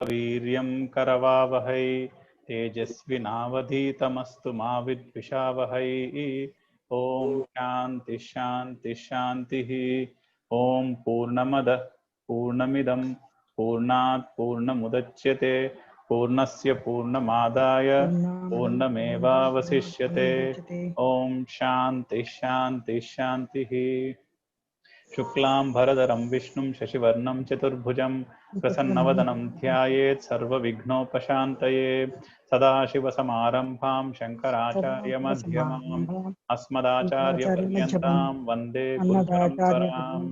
वीर्यं करवावहै तेजस्विनावधीतमस्तु मा विद्विषावहै। ओम शांति शांति शांति। ओम पूर्णमदः पूर्णमिदं पूर्णात् पूर्णमुदच्यते पूर्णस्य पूर्णमादाय पूर्णमेवावशिष्यते। ओम शांति शांति शांति। शुक्लां भरधरं विष्णुं शशिवर्णं चतुर्भुजं प्रसन्नवदनं ध्यायेत् सर्वविघ्नोपशान्तये। सदाशिवसमारम्भां शङ्कराचार्यमध्यमाम् अस्मदाचार्यपर्यन्तां वन्दे गुरुपरम्पराम्।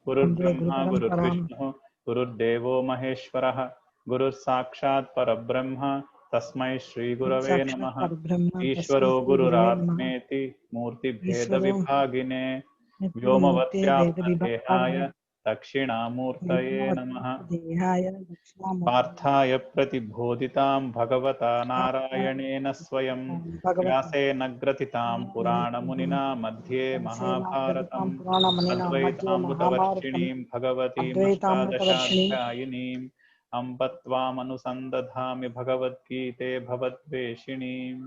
गुरुर्ब्रह्मा गुरुर्विष्णुः गुरुर्देवो महेश्वरः गुरुर्साक्षात् परब्रह्म तस्मै श्रीगुरवे नमः। ईश्वरो गुरुरात्मेति मूर्तिभेदविभागिने व्योमवत्याप्तदेहाय दक्षिणामूर्तये नमः। पार्थाय प्रतिबोधितां भगवता नारायणेन स्वयं व्यासेन ग्रथितां पुराणमुनिना मध्ये महाभारतम् अद्वैतामृतवर्षिणीं भगवतीम् अष्टादशाध्यायिनीम् अम्ब त्वामनुसन्दधामि भगवद्गीते भवद्वेषिणीम्।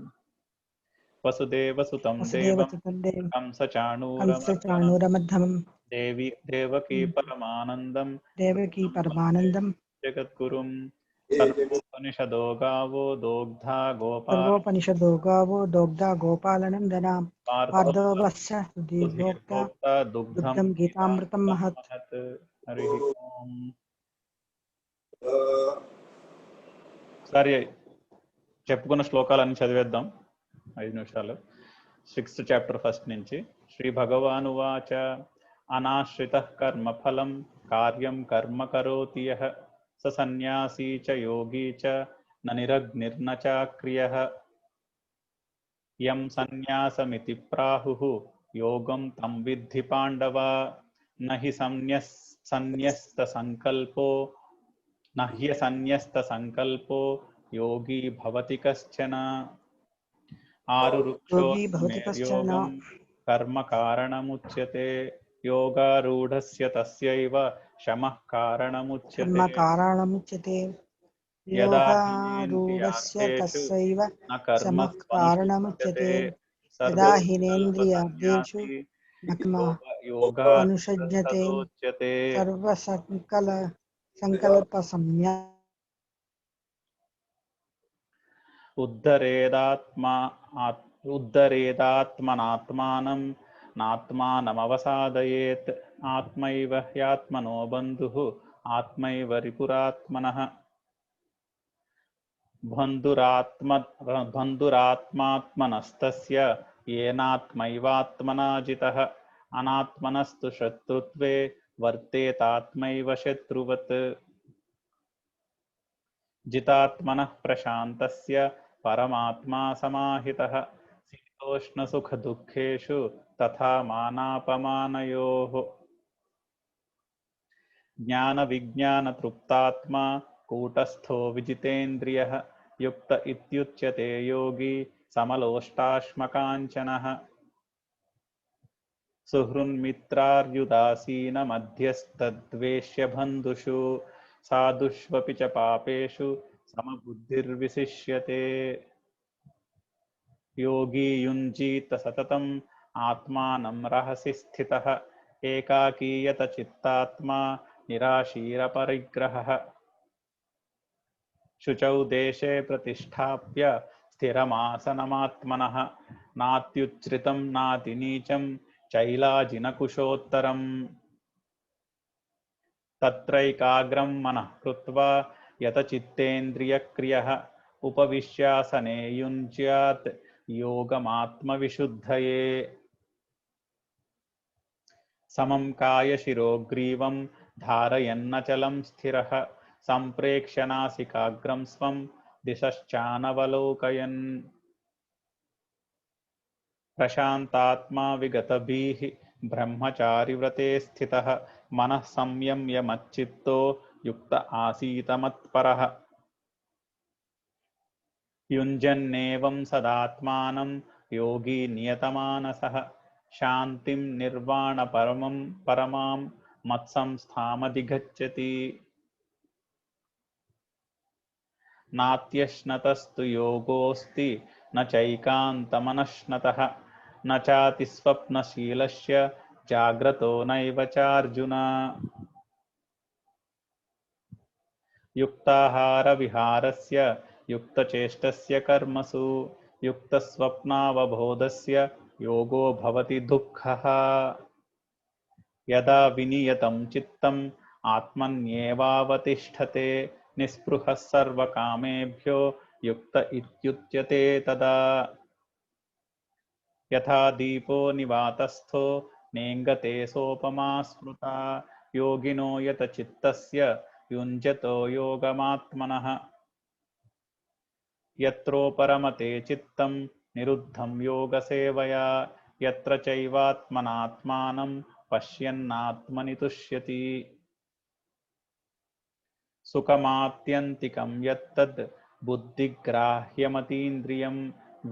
वसुदेवसुतं देवं कंसचाणूरमर्दनं देवकी परमानन्दं जगद्गुरुं सर्वोपनिषदो गावो दोग्धा गोपालनन्दना पार्थोवस्य सुधीर्भोक्ता दुग्धं गीतामृतं महत्। हरि ओम। సరే చెప్పుకున్న శ్లోకాలన్నీ చదివేద్దాం 5 నిమిషాలు. 6th చాప్టర్ ఫస్ట్ నుంచి. శ్రీ భగవానువాచ అనాశ్రితః కర్మఫలం కార్యం కర్మ కరోతి యః స సన్యాసీ చ యోగీ చ న నిరగ్నిర్న చాక్రియః యం సన్యాసమితి ప్రాహుః యోగం తం విద్ధి పాండవ నహి సన్యస్త సంకల్పో योगी भवति कश्चन। आरुरुक्षोर्योगं कर्म कारणमुच्यते योगारूढस्य तस्यैव शमः कारणमुच्यते। यदा हिनेन्द्रियार्थेषु न कर्मत्वनुषज्यते सर्वभूतसंन्यासी योगारूढस्तदोच्यते। उद्धरेदात्मनात्मानं नात्मानमवसादयेत् आत्मैव ह्यात्मनो बन्धुः आत्मैव रिपुरात्मनः। बन्धुरात्मात्मनस्तस्य येनात्मैवात्मना जितः अनात्मनस्तु शत्रुत्वे वर्तेतात्मैव शत्रुवत्। जितात्मनः प्रशान्तस्य परमात्मा समाहितः शीतोष्णसुखदुःखेषु तथा मानापमानयोः। ज्ञानविज्ञानतृप्तात्मा कूटस्थो विजितेन्द्रियः युक्त इत्युच्यते योगी समलोष्टाश्मकाञ्चनः। सुहृन्मित्रार्युदासीनमध्यस्तद्वेष्यबन्धुषु साधुष्वपि च पापेषु समबुद्धिर्विशिष्यते। योगी युञ्जीत सततम् आत्मानं रहसि स्थितः एकाकीयत चित्तात्मा निराशीरपरिग्रहः। शुचौ देशे प्रतिष्ठाप्य स्थिरमासनमात्मनः नात्युच्छ्रितं नातिनीचं चैलाजिनकुशोत्तरम्। तत्रैकाग्रं मनः कृत्वा यतचित्तेन्द्रियक्रियः उपविश्यासने युञ्ज्यात् योगमात्मविशुद्धये। समं कायशिरोग्रीवं धारयन्नचलं स्थिरः सम्प्रेक्ष्य नासिकाग्रं स्वं दिशश्चानवलोकयन्। प्रशान्तात्मा विगतभीः ब्रह्मचारिव्रते स्थितः मनः संयम्य मच्चित्तो युक्त आसीत मत्परः। युञ्जन्नेवं सदात्मानं योगी नियतमानसः शान्तिं निर्वाणपरमां मत्संस्थामधिगच्छति। नात्यश्नतस्तु योगोऽस्ति न चैकान्तमनश्नतः न चातिस्वप्नशीलस्य जाग्रतो नैव चार्जुन। युक्ताहारविहारस्य युक्तचेष्टस्य कर्मसु युक्तस्वप्नावबोधस्य योगो भवति दुःखः। यदा विनियतं चित्तम् आत्मन्येवावतिष्ठते निःस्पृहः सर्वकामेभ्यो युक्त इत्युच्यते तदा। यथा दीपो निवातस्थो नेङ्गते सोपमा स्मृता योगिनो यतचित्तस्य युञ्जतो योगमात्मनः। यत्रोपरमते चित्तं निरुद्धं योगसेवया यत्र चैवात्मनात्मानं पश्यन्नात्मनि तुष्यति। सुखमात्यन्तिकं यत्तद् बुद्धिग्राह्यमतीन्द्रियं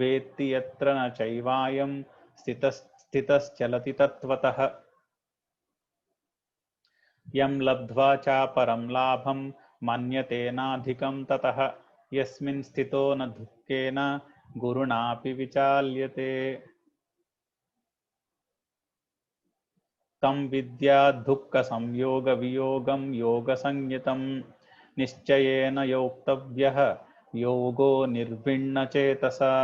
वेत्ति यत्र न चैवायं स्थितश्चलति तत्त्वतः। यं लब्ध्वा चापरं लाभं मन्यते नाधिकं ततः यस्मिन् स्थितो न दुःखेन गुरुणापि विचाल्यते। तं विद्या दुःखसंयोगवियोगं योगसंज्ञितं निश्चयेन योक्तव्यः योगो निर्विण्णचेतसा।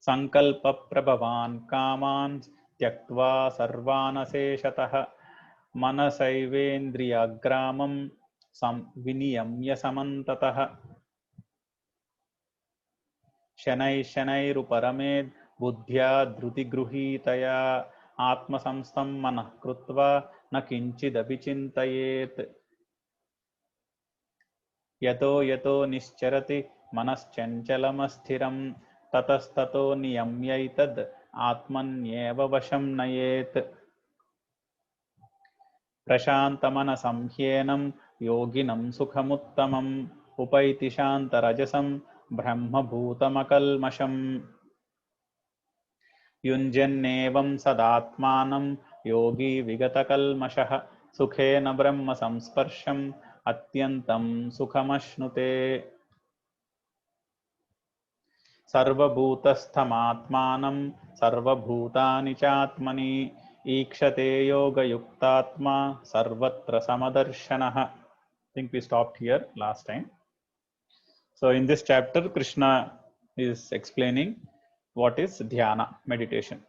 संकल्पप्रभवान् कामान् त्यक्त्वा सर्वानशेषतः मनसैवेन्द्रियाग्रामं विनियम्य समन्ततः। शनैः शनैरुपरमेद् बुद्ध्या धृतिगृहीतया आत्मसंस्थं मनः कृत्वा न किञ्चिदपि चिन्तयेत्। यतो यतो निश्चरति मनश्चञ्चलमस्थिरं ततस्ततो नियम्यैतद् आत्मन्येव वशं नयेत्। प्रशान्तमनसं ह्येनं योगिनं सुखमुत्तमम् उपैति शान्तरजसं ब्रह्मभूतमकल्मषम्। युञ्जन्नेवं सदात्मानं योगी विगतकल्मषः सुखेन ब्रह्म संस्पर्शम् अत्यन्तं सुखमश्नुते। सर्वभूतस्थमात्मानं सर्वभूतानि चात्मनि ईक्षते योगयुक्तात्मा सर्वत्र समदर्शनः. I think we stopped here last time. So in this chapter Krishna is explaining what is dhyana, meditation,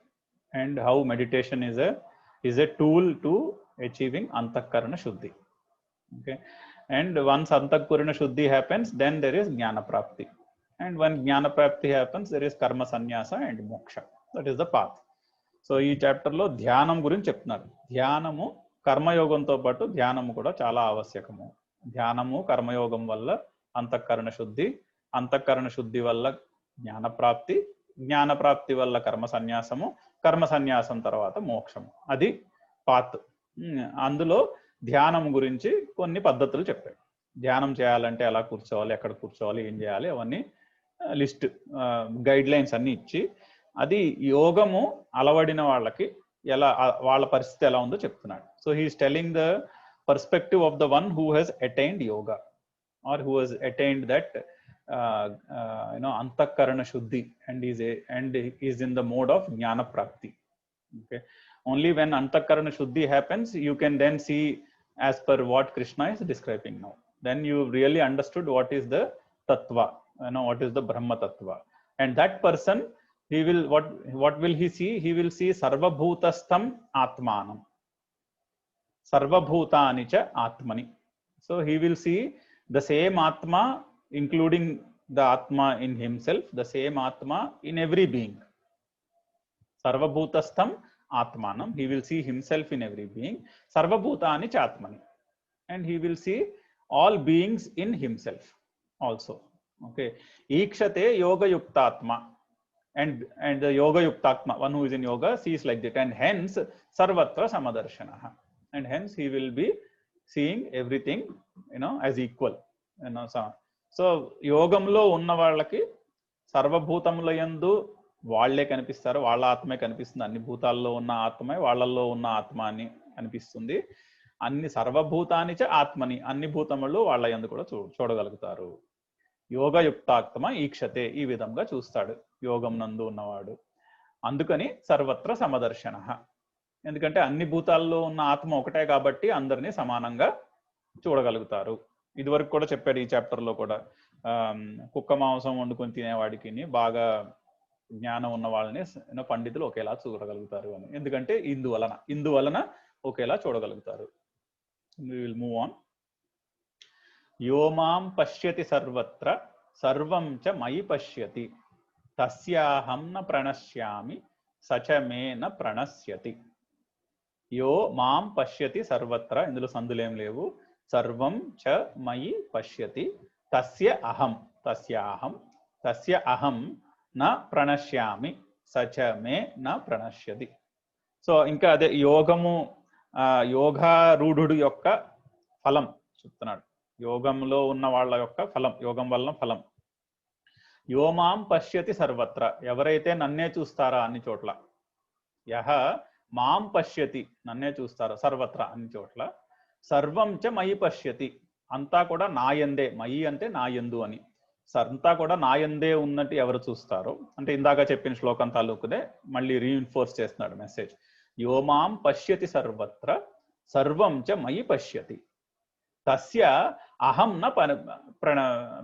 and how meditation is a tool to achieving antakarana shuddhi. Okay, and once antakarana shuddhi happens, then there is jnana prapti, and when jnana prapti happens, there is karma sannyasa and moksha. That is the path. So ఈ chapter లో ధ్యానం గురించి చెప్తున్నారు. ధ్యానము కర్మయోగంతో పాటు ధ్యానము కూడా చాలా ఆవశ్యకము. ధ్యానము కర్మయోగం వల్ల అంతఃకరణ శుద్ధి, అంతఃకరణ శుద్ధి వల్ల జ్ఞానప్రాప్తి, జ్ఞానప్రాప్తి వల్ల కర్మ సన్యాసము, కర్మ సన్యాసం తర్వాత మోక్షము. అది పాత్. అందులో ధ్యానం గురించి కొన్ని పద్ధతులు చెప్పాడు. ధ్యానం చేయాలంటే ఎలా కూర్చోవాలి, ఎక్కడ కూర్చోవాలి, ఏం చేయాలి, అవన్నీ లిస్ట్ గైడ్ లైన్స్ అన్ని ఇచ్చి అది యోగము అలవడిన వాళ్ళకి ఎలా వాళ్ళ పరిస్థితి ఎలా ఉందో చెప్తున్నాడు. So he's telling the perspective of the one who has attained yoga or who has attained that antahkarana shuddhi and is in the mode of jnana prapti. Okay, only when antakarana shuddhi happens you can then see as per what Krishna is describing now. Then you really understood what is the tattva, what is the brahma tattva, and that person, he will what will he see? He will see sarva bhutastham atmanam, sarva bhutani cha atmani. So he will see the same atma, including the atma in himself, the same atma in every being. Sarva bhutastham atmanam, he will see himself in every being. Sarva bhutani cha atmani, and he will see all beings in himself also. Okay, ikshate yoga yuktatma, and the yoga yuktatma, one who is in yoga, sees like that, and hence sarvatra samadarshanaha, and hence he will be seeing everything as equal. So yogamlo unna vallaki sarvabhutamula yandu వాళ్ళే కనిపిస్తారు, వాళ్ళ ఆత్మే కనిపిస్తుంది, అన్ని భూతాల్లో ఉన్న ఆత్మే వాళ్ళల్లో ఉన్న ఆత్మ అని అనిపిస్తుంది. అన్ని సర్వభూతాని చ ఆత్మని, అన్ని భూతములు వాళ్ళ యందు కూడా చూడగలుగుతారు. యోగయుక్తాత్మ ఈక్షతే, ఈ విధంగా చూస్తాడు యోగం నందు ఉన్నవాడు. అందుకని సర్వత్ర సమదర్శన, ఎందుకంటే అన్ని భూతాల్లో ఉన్న ఆత్మ ఒకటే కాబట్టి అందరినీ సమానంగా చూడగలుగుతారు. ఇదివరకు కూడా చెప్పాడు ఈ చాప్టర్లో కూడా, కుక్క మాంసం వండుకొని తినేవాడికి బాగా జ్ఞానం ఉన్న వాళ్ళని పండితులు ఒకేలా చూడగలుగుతారు అని. ఎందుకంటే ఇందువలన ఒకేలా చూడగలుగుతారు. We will move on. యో మాం పశ్యతి సర్వత్ర సర్వం చ మయి పశ్యతి తస్యాహం న ప్రణశ్యామి సచ మే న ప్రణశ్యతి. యో మాం పశ్యతి సర్వత్ర, ఇందులో సందులేం లేవు. సర్వం చ మయి పశ్యతి తస్య అహం న ప్రణశ్యామి సచ మే న ప్రణశ్యతి. సో ఇంకా అదే యోగారూఢుడు యొక్క ఫలం చెప్తున్నాడు. యోగంలో ఉన్న వాళ్ళ యొక్క ఫలం, యోగం వలన ఫలం. యో మాం పశ్యతి సర్వత్ర, ఎవరైతే నన్నే చూస్తారా అన్ని చోట్ల. యహ మాం పశ్యతి, నన్నే చూస్తారా, సర్వత్ర అన్ని చోట్ల. సర్వం చ మయి పశ్యతి, అంతా కూడా నాయందే, మయి అంటే నాయందు అని. అంతా కూడా నాయందే ఉన్నట్టు ఎవరు చూస్తారో, అంటే ఇందాక చెప్పిన శ్లోకం తాలూకునే మళ్ళీ రీఇన్ఫోర్స్ చేస్తున్నాడు మెసేజ్. యో మాం పశ్యతి సర్వత్ర సర్వం చ మయి పశ్యతి తస్య అహం న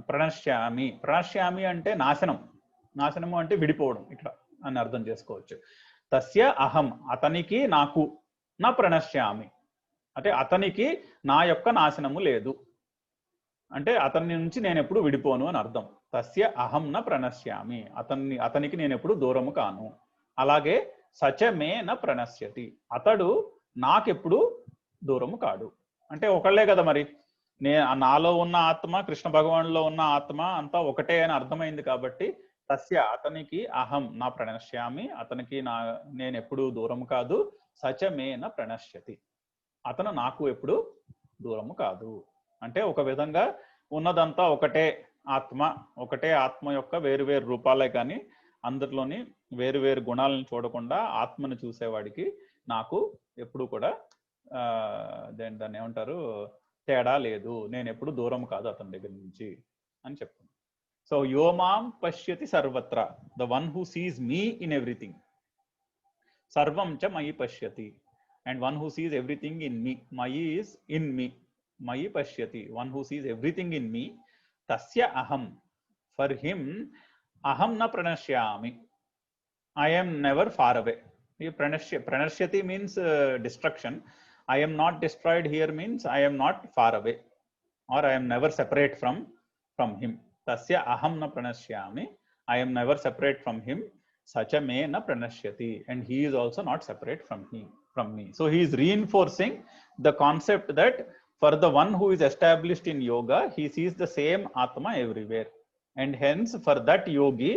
ప్రణశ్యామి. ప్రణశ్యామి అంటే నాశనము అంటే విడిపోవడం ఇక్కడ అని అర్థం చేసుకోవచ్చు. తస్య అహం, అతనికి నాకు, నా ప్రణశ్యామి అంటే అతనికి నా యొక్క నాశనము లేదు, అంటే అతని నుంచి నేను ఎప్పుడు విడిపోను అని అర్థం. తస్య అహం న ప్రణశ్యామి, అతనికి నేను ఎప్పుడు దూరము కాను. అలాగే సచ మే న ప్రణశ్యతి, అతడు నాకెప్పుడు దూరము కాడు. అంటే ఒకళ్ళే కదా మరి, నాలో ఉన్న ఆత్మ కృష్ణ భగవాన్లో ఉన్న ఆత్మ అంతా ఒకటే అని అర్థమైంది కాబట్టి తస్య, అతనికి అహం నా ప్రణశ్యామి, అతనికి నేను ఎప్పుడు దూరము కాదు. సచ మే న ప్రణశ్యతి, అతను నాకు ఎప్పుడు దూరము కాదు. అంటే ఒక విధంగా ఉన్నదంతా ఒకటే ఆత్మ యొక్క వేరువేరు రూపాలే, కానీ అందరిలోని వేరువేరు గుణాలను చూడకుండా ఆత్మను చూసేవాడికి నాకు ఎప్పుడు కూడా దాన్ని ఏమంటారు, తేడా లేదు, నేను ఎప్పుడు దూరం కాదు అతని దగ్గర నుంచి అని చెప్తాను. సో యో మాం పశ్యతి సర్వత్ర, the one who seize me in everything. సర్వం చ మయి పశ్యతి, and one who seize everything in me. మయి ఈజ్ ఇన్ మీ, మయి పశ్యతి, one who seize everything in me. తస్య అహం, ఫర్ హిమ్ అహం న ప్రణశ్యామి, I am never far away. Pranashyati means destruction. I am not destroyed here means I am not far away, or I am never separate from him. Tasya aham na pranashyami, I am never separate from him. Sacha me na pranashyati, and he is also not separate from me. So he is reinforcing the concept that for the one who is established in yoga, he sees the same atma everywhere, and hence for that yogi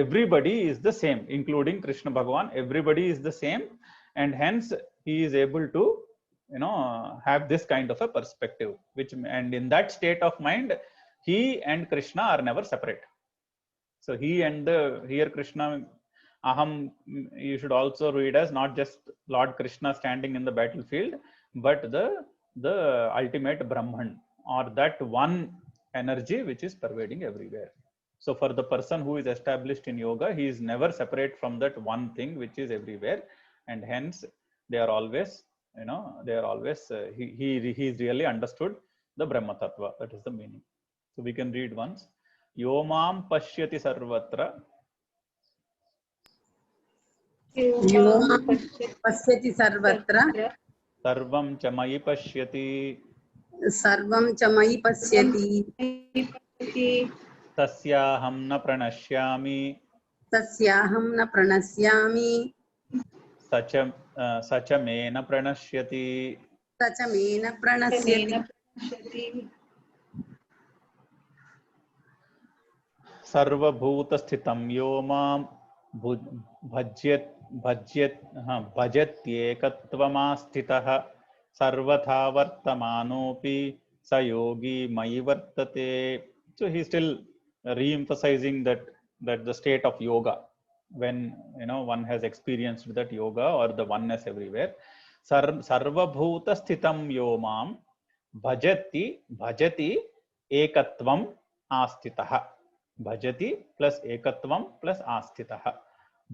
everybody is the same, including Krishna Bhagavan. Everybody is the same, and hence he is able to have this kind of a perspective, and in that state of mind he and Krishna are never separate. So he and here Krishna aham, you should also read as not just Lord Krishna standing in the battlefield, but the ultimate Brahman, or that one energy which is pervading everywhere. So for the person who is established in yoga, he is never separate from that one thing which is everywhere, and hence they are always he is really understood the Brahma Tattva. That is the meaning. So we can read once. Yo mam pashyati sarvatra, यो मां पश्यति सर्वत्र sarvam cha mayi pashyati, सर्वं च मयि पश्यति tasyaham na pranashyami, तस्याहं न प्रणश्यामि sacha me na pranashyati. स च मे न प्रणश्यति सर्वभूतस्थितं यो मां भजत्येकत्वमास्थितः सर्वथा वर्तमानोऽपि स योगी मयि वर्तते. So he is still re-emphasizing that the state of yoga, when one has experienced that yoga or the oneness everywhere. सर्वभूत स्थितं यो मां भजति भजति एकत्वम् आस्थितः. भजति प्लस एकत्वं प्लस आस्थितः.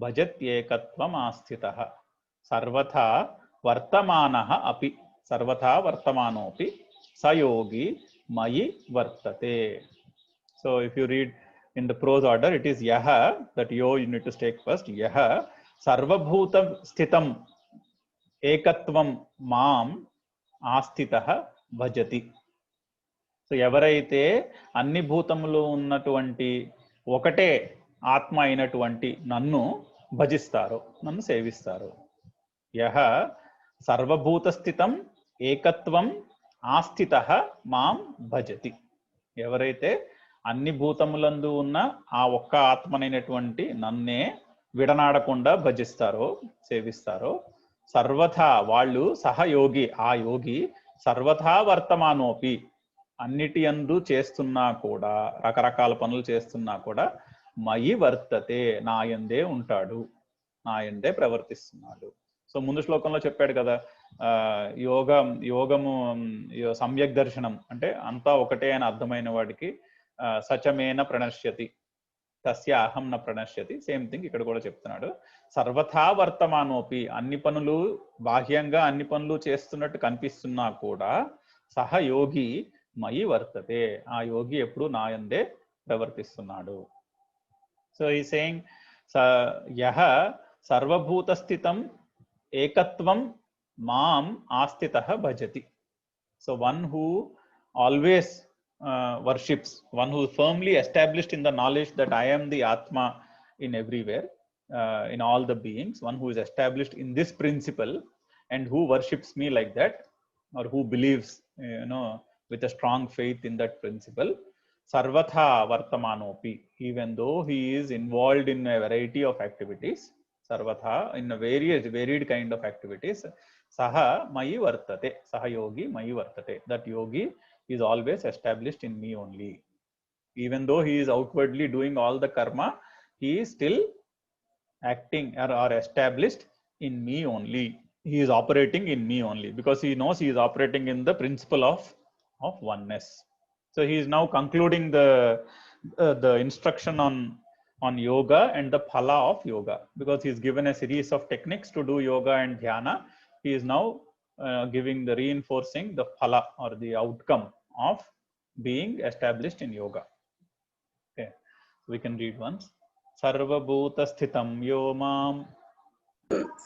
भजत्येकत्वम् आस्थितः. सर्वथा वर्तमानः अपि. सर्वथा वर्तमानोऽपि स योगी मयि वर्तते. So if you read in the prose order, it is yaha, that yo you need to take first. Yaha sarvabhutam sthitam ekatvam maam ఆస్థితః భజతి. సో ఎవరైతే అన్ని భూతములు ఉన్నటువంటి ఒకటే ఆత్మ అయినటువంటి నన్ను భజిస్తారో, నన్ను సేవిస్తారో. యహ సర్వభూత స్థితం ఏకత్వం ఆస్థితః మాం భజతి. ఎవరైతే అన్ని భూతములందు ఉన్న ఆ ఒక్క ఆత్మనైనటువంటి నన్నే విడనాడకుండా భజిస్తారో, సేవిస్తారో, సర్వథా వాళ్ళు సహయోగి, ఆ యోగి సర్వథా వర్తమానోపి, అన్నిటి యందు చేస్తున్నా కూడా, రకరకాల పనులు చేస్తున్నా కూడా, మయి వర్తతే, నా యందే ఉంటాడు, నా యందే ప్రవర్తిస్తున్నాడు. సో ముందు శ్లోకంలో చెప్పాడు కదా, యోగము సమ్యక్ దర్శనం అంటే అంతా ఒకటే అని అర్థమైన వాడికి సచమేన ప్రణశ్యతి తస్య అహం న ప్రణశ్యతి. సేమ్ థింగ్ ఇక్కడ కూడా చెప్తున్నాడు. సర్వథా వర్తమానోపి, అన్ని పనులు బాహ్యంగా అన్ని పనులు చేస్తున్నట్టు కనిపిస్తున్నా కూడా, సహ యోగి మయి వర్తతే, ఆ యోగి ఎప్పుడు నా యందే ప్రవర్తిస్తున్నాడు. సో ఈ సేయింగ్ యహ సర్వభూత స్థితం ఏకత్వం మాం ఆస్థితః భజతి. So one who always worships, one who is firmly established in the knowledge that I am the Atma in everywhere, in all the beings, one who is established in this principle and who worships me like that, or who believes, with a strong faith in that principle, sarvatha vartamanopi, even though he is involved in a variety of activities, sarvatha in a varied kind of activities, saha mayi vartate, saha yogi mayi vartate, that yogi is always established in me only. Even though he is outwardly doing all the karma, he is still acting or established in me only. He is operating in me only because he knows he is operating in the principle of oneness. So he is now concluding the instruction on yoga and the phala of yoga, because he is given a series of techniques to do yoga and dhyana. He is now giving the reinforcing the phala or the outcome of being established in yoga. Okay, we can read once. Sarva bhuta sthitam yo mam.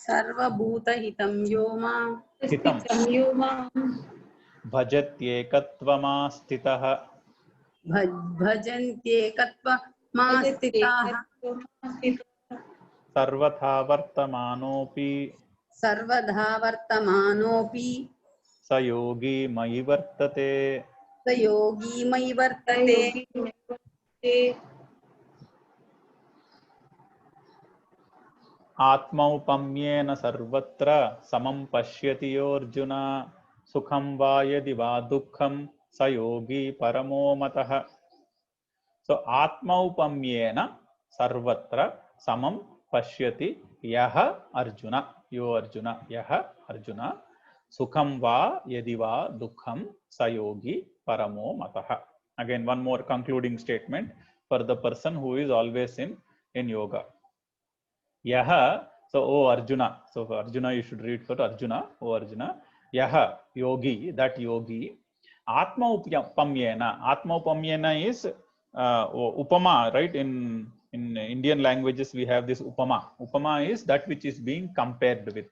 Sarva bhuta hitam yo mam. Sthitam yo mam. Bhajatyekatvam stitah. Bhajantyekatvam stitah. Sarvatha vartamanopi. सर्वधा वर्तमानोऽपि स योगी मयि वर्तते. स योगी मयि वर्तते. आत्मौपम्येन सर्वत्र समं पश्यति योऽर्जुन. सुखं वा यदि वा दुःखं स योगी परमो मतः. So आत्मौपम्येन सर्वत्र समं पश्यति यः अर्जुन, यो अर्जुन, यः अर्जुन, सुखं वा यदि वा दुःखं स योगी परमो मतः. Again, one more concluding statement for the person who is always in yoga. Yaha, so O Arjuna, so for Arjuna you should read for Arjuna, O Arjuna, Yaha, yogi, that yogi, Atma upamyena. Atma upamyena is upama, right? In Indian languages we have this upama. Upama is that which is being compared with.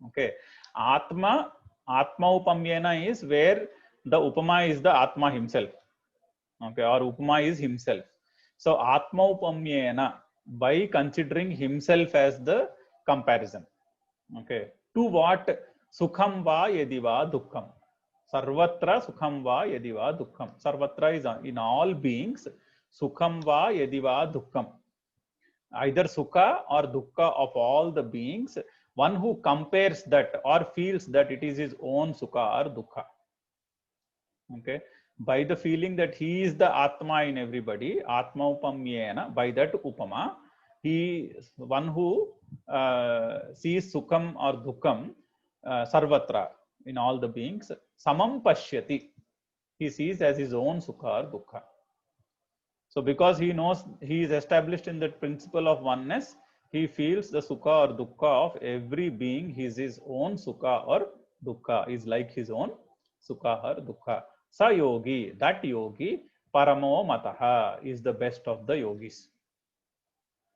Okay, Atma upamyena is where the upama is the Atma himself. Okay, or upama is himself. So Atma upamyena, by considering himself as the comparison. Okay, to what? Sukham va yadi va dukkam. Sarvatra sukham va yadi va dukkam. Sarvatra is in all beings. Sukham va yadi va dukkam. Either sukha or dukkha of all the beings, one who compares that or feels that it is his own sukha or dukkha. Okay, by the feeling that he is the Atma in everybody, Atma upamyena, by that upama, he, one who sees sukham or dukkam sarvatra, in all the beings, samam pashyati, he sees as his own sukha or dukkha. So because he knows he is established in the principle of oneness, he feels the sukha or dukkha of every being is his own sukha or dukkha, is like his own sukha or dukkha. Sa yogi, that yogi, paramo mataha, is the best of the yogis.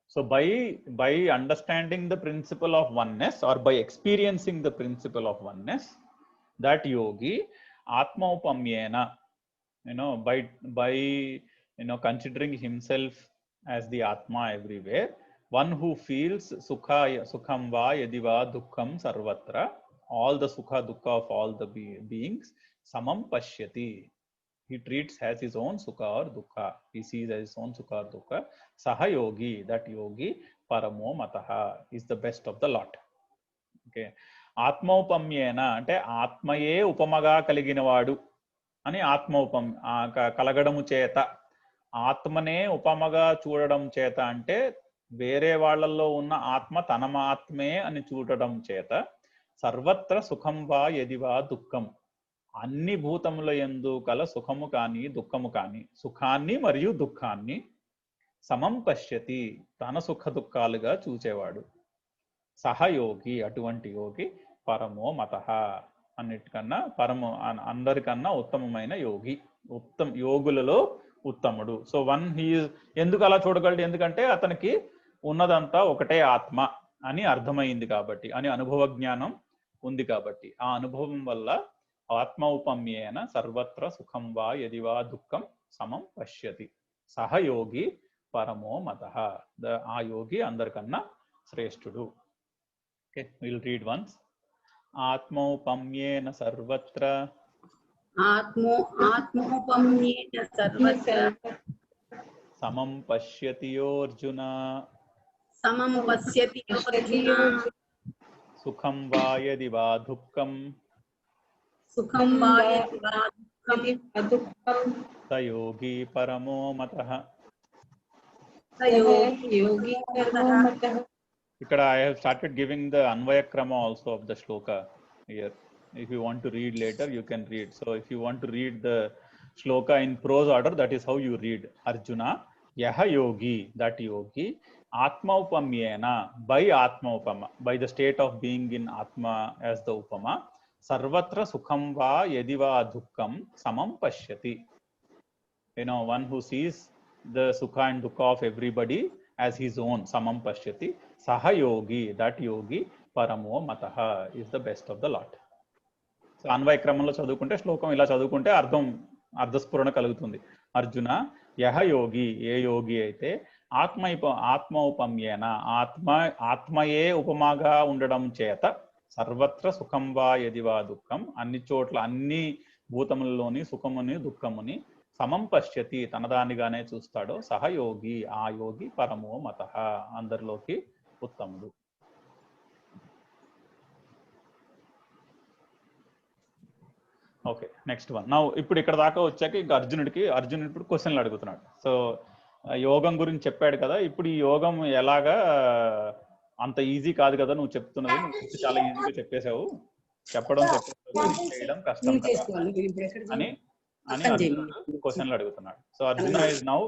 So by understanding the principle of oneness, or by experiencing the principle of oneness, that yogi atma upamyena, by considering himself as the atma everywhere, one who feels sukham va yadiva dukkham sarvatra, all the sukha dukkha of all the beings, samam pashyati, he treats as his own sukha or dukkha, he sees as his own sukha or dukkha. Saha yogi, that yogi, paramo mataha, is the best of the lot. Okay, ఆత్మౌపమ్యేన అంటే ఆత్మయే ఉపమగా కలిగిన వాడు అని, కలగడము చేత, ఆత్మనే ఉపమగా చూడడం చేత అంటే వేరే వాళ్ళల్లో ఉన్న ఆత్మ తన ఆత్మే అని చూడడం చేత, సర్వత్ర సుఖం వా యదివా దుఃఖం, అన్ని భూతముల యందు కల సుఖము కానీ దుఃఖము కానీ, సుఖాన్ని మరియు దుఃఖాన్ని సమం పశ్యతి, తన సుఖ దుఃఖాలుగా చూచేవాడు. సహయోగి, అటువంటి యోగి, పరమో మతః, అన్నిటికన్నా పరమో, అందరికన్నా ఉత్తమమైన యోగి, యోగులలో ఉత్తముడు. సో ఎందుకు అలా చూడగలడు? ఎందుకంటే అతనికి ఉన్నదంతా ఒకటే ఆత్మ అని అర్థమైంది కాబట్టి, అని అనుభవ జ్ఞానం ఉంది కాబట్టి, ఆ అనుభవం వల్ల ఆత్మౌపమ్యేన సర్వత్ర సుఖం వా యదివా దుఃఖం సమం పశ్యతి. సహయోగి పరమో మతః, ఆ యోగి అందరికన్నా శ్రేష్ఠుడు. Okay, will read once. ఆత్మౌపమ్యేన సర్వత్ర ఆత్మోపమ్యేన సర్వత్ర సమం పశ్యతి అర్జున, సమం పశ్యతి అర్జున, సుఖం వా యదివా దుఃఖం సుఖం వా యదివా దుఃఖం స యోగి పరమో మతః. యోగి పరమో మతః. ఇక్కడ I have started giving the Anvaya Krama also of the shloka here. If you want to read later, you can read. So if you want to read the shloka in prose order, that is how you read. Arjuna, yaha yogi, that yogi, atma upamyena, by atma upama, by the state of being in atma as the upama, sarvatra sukham va yadiva dukkham samam pashyati. One who sees the sukha and dukkha of everybody as his own, samam pashyati. Saha yogi, that yogi, paramo mataha, is the best of the lot. So అన్వయ క్రమంలో చదువుకుంటే, శ్లోకం ఇలా చదువుకుంటే అర్థస్ఫురణ కలుగుతుంది. అర్జున, యహ యోగి, ఏ యోగి అయితే ఆత్మౌపమ్యేన, ఆత్మయే ఉపమాగా ఉండడం చేత, సర్వత్ర సుఖం వా యదివా దుఃఖం, అన్ని చోట్ల అన్ని భూతములలోని సుఖముని దుఃఖముని సమం పశ్యతి, తనదానిగానే చూస్తాడో, సహయోగి, ఆ యోగి, పరమో మతః, అందరిలోకి ఉత్తముడు. Okay, next one. నౌ ఇప్పుడు ఇక్కడ దాకా వచ్చాక ఇంకా అర్జునుడు ఇప్పుడు క్వశ్చన్లు అడుగుతున్నాడు. సో యోగం గురించి చెప్పాడు కదా, ఇప్పుడు ఈ యోగం ఎలాగా, అంత ఈజీ కాదు కదా నువ్వు చెప్తున్నది, నువ్వు చాలా ఈజీగా చెప్పేశావు, చేయడం కష్టం అని అర్జునుడు క్వశ్చన్లు అడుగుతున్నాడు. So Arjuna is now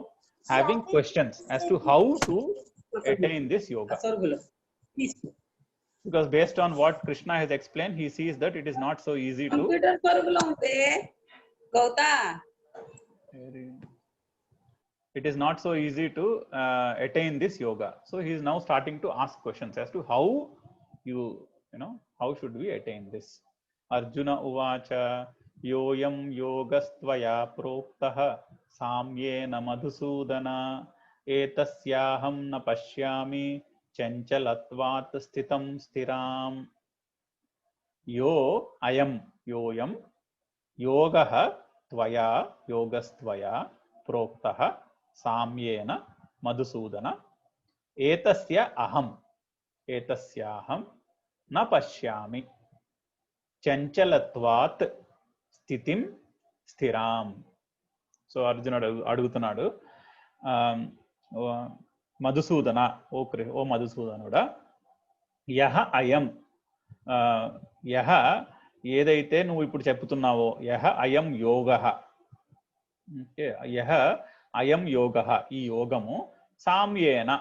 having questions as to how to attain this yoga, because based on what Krishna has explained, he sees that it is not so easy to attain this yoga. So he is now starting to ask questions as to how how should we attain this. Arjuna uvacha yoyam yogastvaya proktah samyena madhusudana etasyaham na pashyami chanchalatvat sthitam sthiram. yoyam yogah tvaya yogastvaya proktah samyena madhusudana etasyaham na pashyami chanchalatvat స్థితిం స్థిరాం. So అర్జునుడు అడుగుతున్నాడు, మధుసూదన, ఓ మధుసూదనుడా, యహ అయం, యహ ఏదైతే నువ్వు ఇప్పుడు చెప్తున్నావో యహ అయం యోగ, ఓకే, యహ అయం యోగ ఈ యోగము, సామ్యేన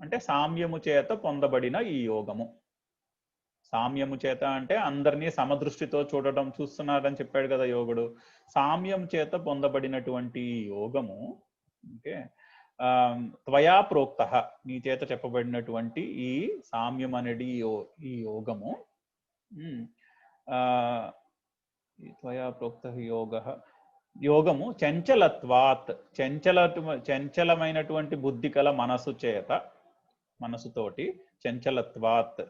అంటే సామ్యము చేత పొందబడిన ఈ యోగము. సామ్యము చేత అంటే అందరినీ సమదృష్టితో చూడడం, చూస్తున్నాడని చెప్పాడు కదా యోగుడు. సామ్యం చేత పొందబడినటువంటి ఈ యోగము, ఓకే, త్వయా ప్రోక్త నీ చేత చెప్పబడినటువంటి ఈ సామ్యం అనేది ఈ యోగము, త్వయా ప్రోక్త యోగము చంచలత్వాత్ చంచలమైనటువంటి బుద్ధి కల మనసుతోటి చంచలత్వాత్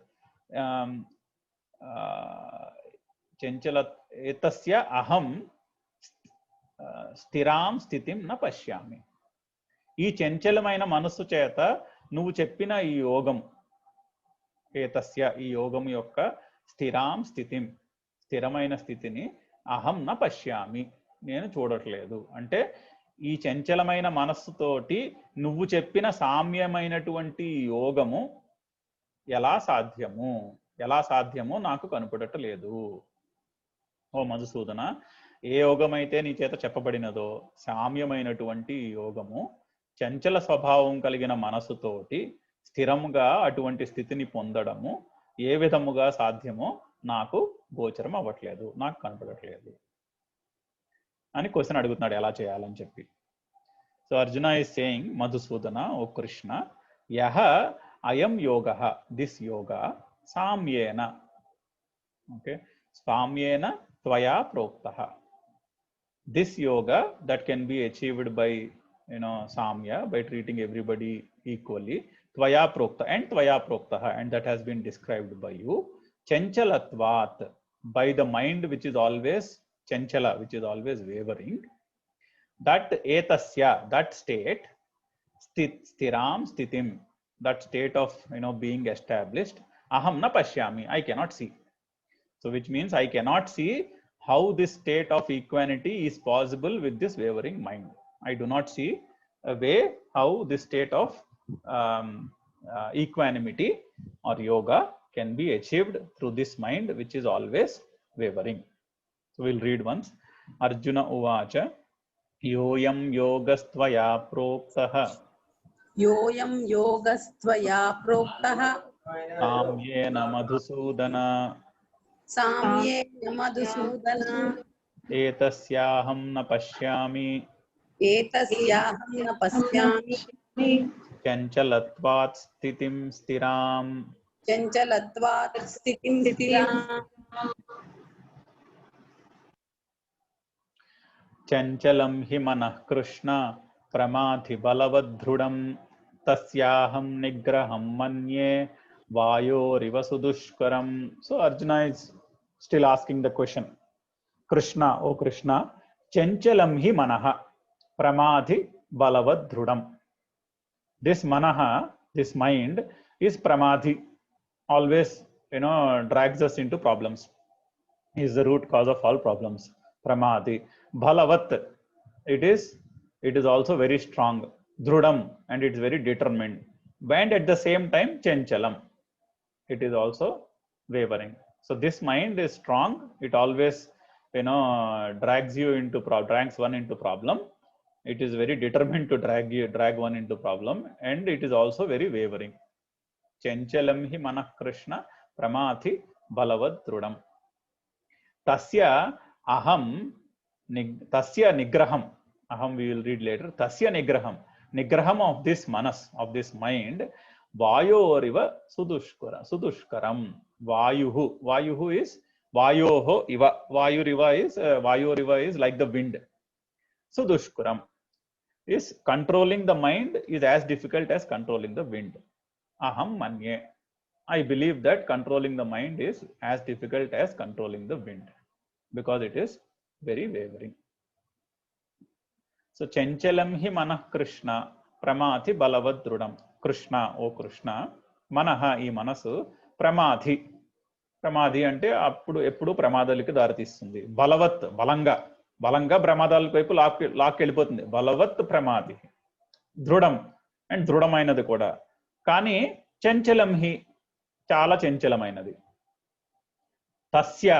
ఏతస్య అహం స్థిరాం స్థితిం న పశ్యామి. ఈ చంచలమైన మనస్సు చేత నువ్వు చెప్పిన ఈ యోగం, ఏతస్య ఈ యోగం యొక్క స్థిరాం స్థితిం స్థిరమైన స్థితిని అహం న పశ్యామి నేను చూడట్లేదు. అంటే ఈ చంచలమైన మనస్సుతోటి నువ్వు చెప్పిన సామ్యమైనటువంటి యోగము ఎలా సాధ్యమో నాకు కనపడట్లేదు. ఓ మధుసూదన, ఏ యోగమైతే నీ చేత చెప్పబడినదో సామ్యమైనటువంటి యోగము చంచల స్వభావం కలిగిన మనసుతోటి స్థిరముగా అటువంటి స్థితిని పొందడము ఏ విధముగా సాధ్యమో నాకు గోచరం అవ్వట్లేదు, నాకు కనపడట్లేదు అని క్వశ్చన్ అడుగుతున్నాడు ఎలా చేయాలని చెప్పి. So Arjuna is saying, Madhusudana, O Krishna, యహ అయం యోగ, దిస్ యోగ సామ్యేన, ఓకే, సామ్యేన త్వయా ప్రోక్త. This yoga that can be achieved by samya, by treating everybody equally, tvaya prokta and tvaya prokta, and that has been described by you. Chanchalatvat, by the mind which is always chanchala, which is always wavering, that etasya, that state, stiram stitim, that state of being established, aham na pashyami, I cannot see. So which means I cannot see how this state of equanimity is possible with this wavering mind. I do not see a way how this state of equanimity or yoga can be achieved through this mind which is always wavering. So we'll read once. Arjuna uvacha yoyam yogastvaya proktah samyena madhusudana etasyaham na pashyami chanchalatvat sthitim stiram chanchalam hi manah krishna pramadhi balavadhrudam tasyaham nigraham manye vayoriva sudushkaram. So Arjuna is still asking the question. Krishna, O Krishna, chanchalam hi manah pramadhi balavadhrudam. This manaha, this mind, is pramadhi, always drags us into problems, is the root cause of all problems. Pramadhi balavat, it is also very strong. Dhrudam, and it's very determined. And at the same time chanchalam, it is also wavering. So this mind is strong, it always drags one into problem. It is very determined to drag one into problem, and it is also very wavering. Chanchalam hi manah krishna pramadhi balavad drudam. Tasya aham tasya nigraham, aham we will read later. Tasya nigraham of this manas, of this mind, vayoriva sudushkaram. Vayuhu is vayoho iva, vayoriva is like the wind. Sudushkaram is controlling the mind is as difficult as controlling the wind. Aham manye, I believe that controlling the mind is as difficult as controlling the wind because it is very wavering. So chanchalam hi manah krishna pramadhi balavadhrudam. Krishna, O Krishna, manaha ఈ మనసు ప్రమాధి, ప్రమాధి అంటే ఎప్పుడు ప్రమాదాలకు దారితీస్తుంది. బలవత్, బలంగా ప్రమాదాల వైపు లాక్కెళ్ళిపోతుంది. బలవత్ ప్రమాది, దృఢం and దృఢమైనది కూడా. కానీ చంచలం హి, చాలా చంచలమైనది. తస్య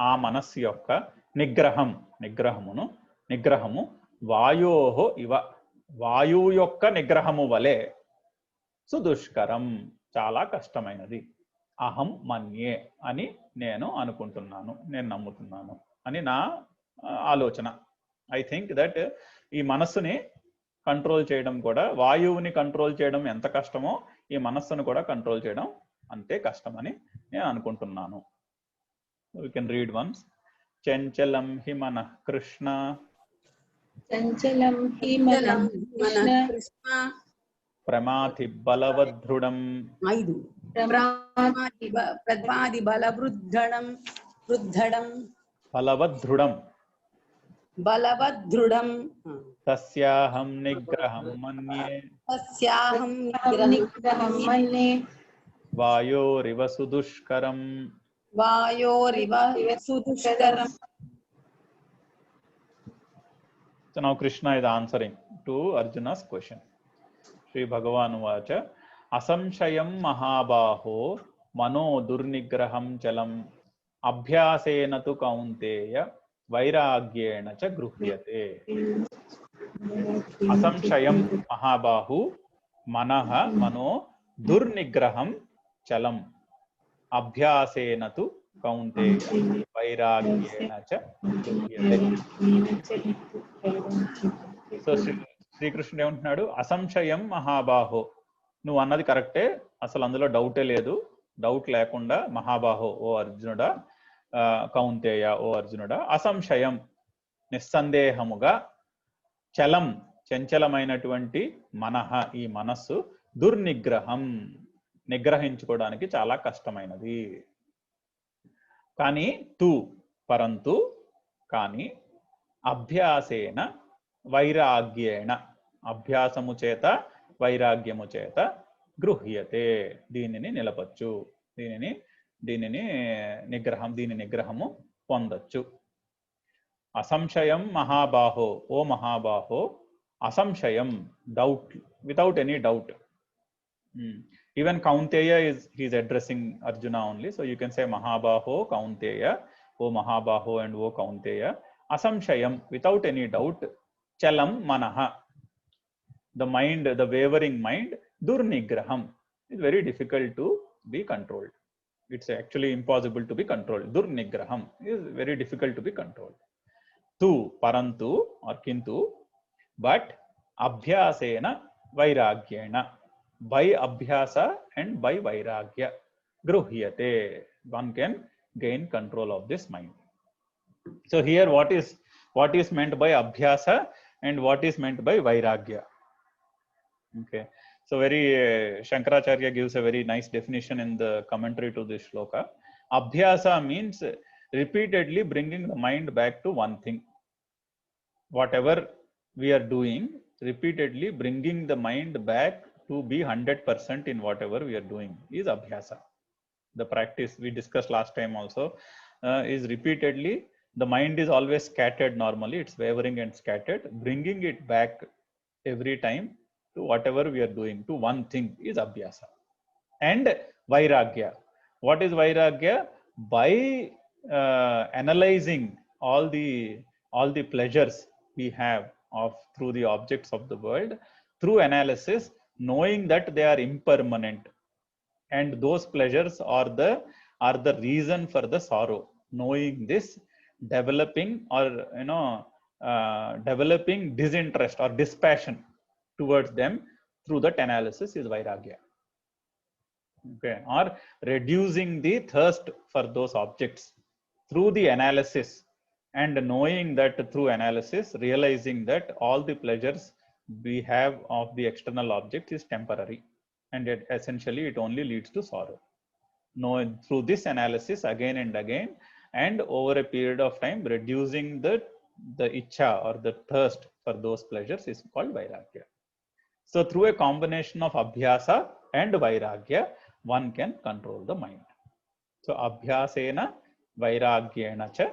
ఆ మనస్సు యొక్క నిగ్రహము వాయోహో ఇవ వాయువు యొక్క నిగ్రహము వలె సుదుష్కరం చాలా కష్టమైనది. అహం మన్యే అని నేను అనుకుంటున్నాను, నేను నమ్ముతున్నాను అని నా ఆలోచన. ఐ థింక్ దట్ ఈ మనస్సుని కంట్రోల్ చేయడం కూడా, వాయువుని కంట్రోల్ చేయడం ఎంత కష్టమో ఈ మనస్సును కూడా కంట్రోల్ చేయడం అంతే కష్టమని నేను అనుకుంటున్నాను. We can read once. చంచలం హి మనః కృష్ణ చంచలం హి మనః కృష్ణ ప్రమాథి బలవదృఢం ప్రమాది బలవృద్ధడం బలవదృఢం తస్యాహం నిగ్రహం మన్యే వాయోరివ సుదుష్కరం. So now Krishna is answering to Arjuna's question. Shri Bhagavan Vacha Asamshayam Mahabaho Mano Durnigraham Chalam Abhyasena tu Kaunteya Vairagyena cha Gruhyate. Asamshayam Mahabahu Manaha Mano Durnigraham Chalam Abhyasena tu Kaunteya Vairagyena cha Gruhyate. So శ్రీకృష్ణుడు ఏమంటున్నాడు, అసంశయం మహాబాహో, నువ్వు అన్నది కరెక్టే, అసలు అందులో డౌటే లేదు, doubt లేకుండా మహాబాహో ఓ అర్జునుడా, కౌంతేయ ఓ అర్జునుడా, అసంశయం నిస్సందేహముగా, చలం చంచలమైనటువంటి మనః ఈ మనస్సు, దుర్నిగ్రహం నిగ్రహించుకోవడానికి చాలా కష్టమైనది. కానీ పరంతు కానీ అభ్యాసేన వైరాగ్యేణ అభ్యాసము చేత వైరాగ్యము చేత గృహ్యతే దీనిని నిలపచ్చు, దీనిని నిగ్రహము పొందొచ్చు. అసంశయం మహాబాహో ఓ మహాబాహో, అసంశయం doubt, without any doubt. Even Kaunteya he is addressing Arjuna only, so you can say Mahabaho Kaunteya, O Mahabaho and O Kaunteya. Asamshayam, without any doubt. Chalam Manaha, the mind, the wavering mind. Durnigraham is very difficult to be controlled. It's actually impossible to be controlled. Durnigraham is very difficult to be controlled. Parantu or kintu, but Abhyasena Vairagyena, by abhyasa and by vairagya gruhyate, one can gain control of this mind. So here what is meant by abhyasa and what is meant by vairagya? Okay, so very Shankaracharya gives a very nice definition in the commentary to this shloka. Abhyasa means repeatedly bringing the mind back to one thing. Whatever we are doing, repeatedly bringing the mind back to be 100% in whatever we are doing is abhyasa. The practice we discussed last time also is repeatedly, the mind is always scattered normally, it's wavering and scattered, bringing it back every time to whatever we are doing, to one thing is abhyasa. And vairagya, what is vairagya? By analyzing all the pleasures we have through the objects of the world, through analysis, knowing that they are impermanent and those pleasures are the reason for the sorrow. Knowing this, developing or developing disinterest or dispassion towards them through that analysis is vairagya. Okay, or reducing the thirst for those objects through the analysis, and knowing that through analysis, realizing that all the pleasures we have of the external object is temporary, and essentially it only leads to sorrow. Through this analysis again and again, and over a period of time, reducing the ichha or the thirst for those pleasures is called vairagya. So through a combination of abhyasa and vairagya, one can control the mind. So abhyasena vairagyena cha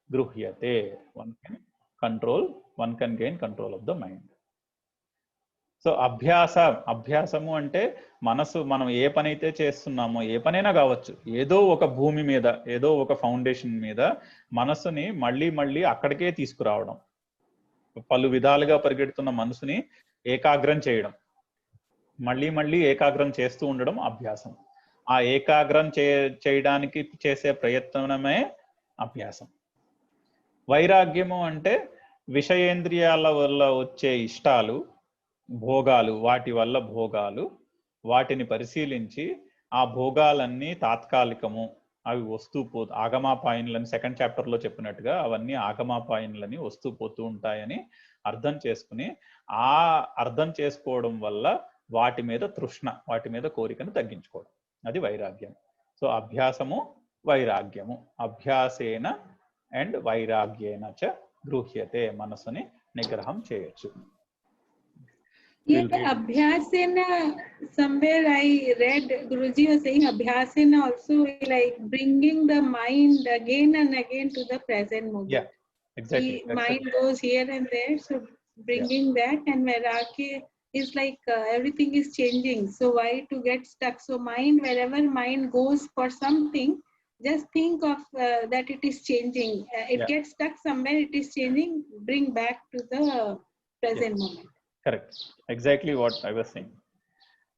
gruhyate, one can gain control of the mind. So అభ్యాసము అంటే మనసు, మనం ఏ పని అయితే చేస్తున్నామో, ఏ పనైనా కావచ్చు, ఏదో ఒక భూమి మీద, ఏదో ఒక ఫౌండేషన్ మీద మనసుని మళ్ళీ మళ్ళీ అక్కడికే తీసుకురావడం, పలు విధాలుగా పరిగెడుతున్న మనసుని ఏకాగ్రం చేయడం, మళ్ళీ మళ్ళీ ఏకాగ్రం చేస్తూ ఉండడం అభ్యాసం. ఆ ఏకాగ్రం చేయడానికి చేసే ప్రయత్నమే అభ్యాసం. వైరాగ్యము అంటే విషయేంద్రియాల వల్ల వచ్చే ఇష్టాలు, భోగాలు, వాటి వల్ల భోగాలు, వాటిని పరిశీలించి ఆ భోగాలన్నీ తాత్కాలికము, అవి వస్తూ ఆగమాపాయనులని సెకండ్ చాప్టర్లో చెప్పినట్టుగా అవన్నీ ఆగమాపాయనులని వస్తూ పోతూ ఉంటాయని అర్థం చేసుకుని, ఆ అర్థం చేసుకోవడం వల్ల వాటి మీద తృష్ణ, వాటి మీద కోరికను తగ్గించుకోవడం, అది వైరాగ్యం. సో అభ్యాసము వైరాగ్యము. అభ్యాసేన అండ్ వైరాగ్యేన చ గృహ్యతే, మనసుని నిగ్రహం చేయొచ్చు. Yeah, Abhyasena, somewhere I read Guruji was saying Abhyasena also like bringing the mind again and again to the present moment. Yeah, exactly. The mind goes here and there, so bringing that, and Vairagya is like everything is changing. So why to get stuck? So mind, wherever mind goes for something, just think of that it is changing. It gets stuck somewhere, it is changing, bring back to the present moment. Correct. Exactly what I was saying.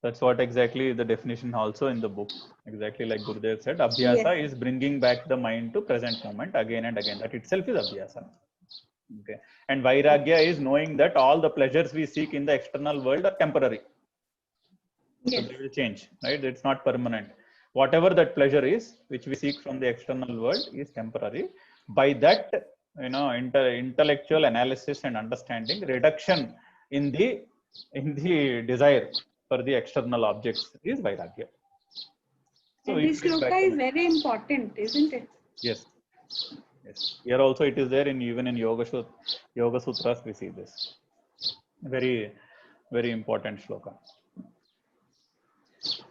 That's what exactly the definition also in the book. Exactly like Gurudev said, Abhyasa is bringing back the mind to present moment again and again. That itself is Abhyasa. Okay. And Vairagya is knowing that all the pleasures we seek in the external world are temporary. Yes. So they will change, right? It's not permanent. Whatever that pleasure is, which we seek from the external world, is temporary. By that, intellectual analysis and understanding, reduction in the desire for the external objects is Vairagya. So and this shloka is very important, isn't it? Yes. Here also it is there, even in Yoga Sutras we see this. Very, very important shloka.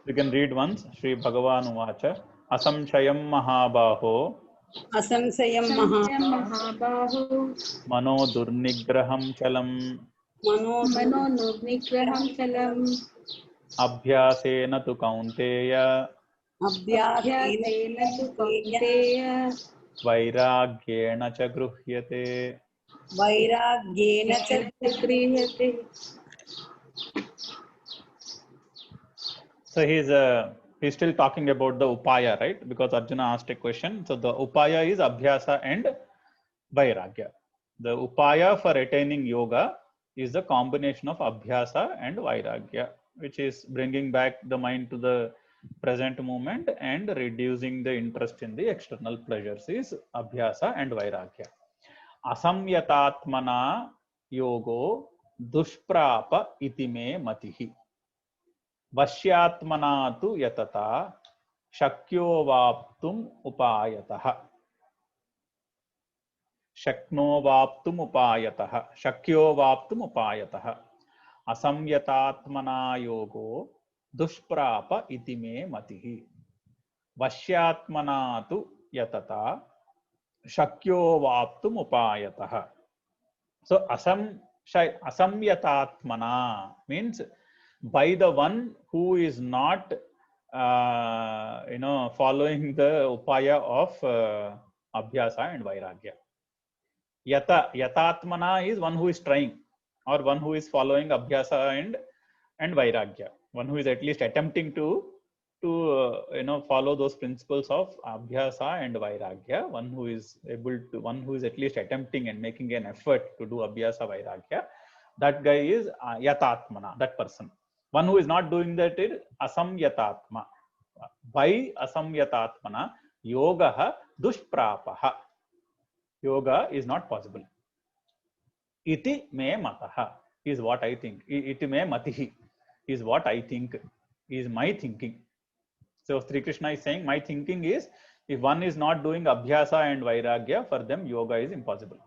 You can read once. Shri Bhagavan Uvacha Asamshayam Mahabaho అసంశయం Mahabaho Mano Durnigraham Chalam Mano Nurnigraham Chalam Abhyasena tu Kaunteya Abhyasena tu Kaunteya Vairagyena cha Gruhyate. వైరాగ్యేన చ Grihate. So he's still talking about the upaya, right? Because Arjuna asked a question. So the upaya is abhyasa and vairagya. The upaya for attaining yoga is the combination of abhyasa and vairagya, which is bringing back the mind to the present moment and reducing the interest in the external pleasures is abhyasa and vairagya. Asamyatatmana yogo dushprapa iti me matihi. Vashyatmanatu yatata shakyo vaptum upayatah. Shakno vaptum upayatah. Shakyo vaptum upayatah. Asamyatatmana yogo dushprapa iti me matihi. Vashyatmanatu yatata shakyo vaptum upayatah. So asamyatatmana means by the one who is not following the upaya of abhyasa and vairagya. Yatatmana is one who is trying, or one who is following abhyasa and vairagya, one who is at least attempting to follow those principles of abhyasa and vairagya, one who is at least attempting and making an effort to do abhyasa vairagya. That guy is yatatmana, that person. One who is not doing that is asamyatatma. By asamyatatmana yoga dushprapaha. Yoga is not possible. Iti me mataha is what I think. Iti me matihi is what I think, is my thinking. So Sri Krishna is saying, my thinking is, if one is not doing abhyasa and vairagya, for them yoga is impossible.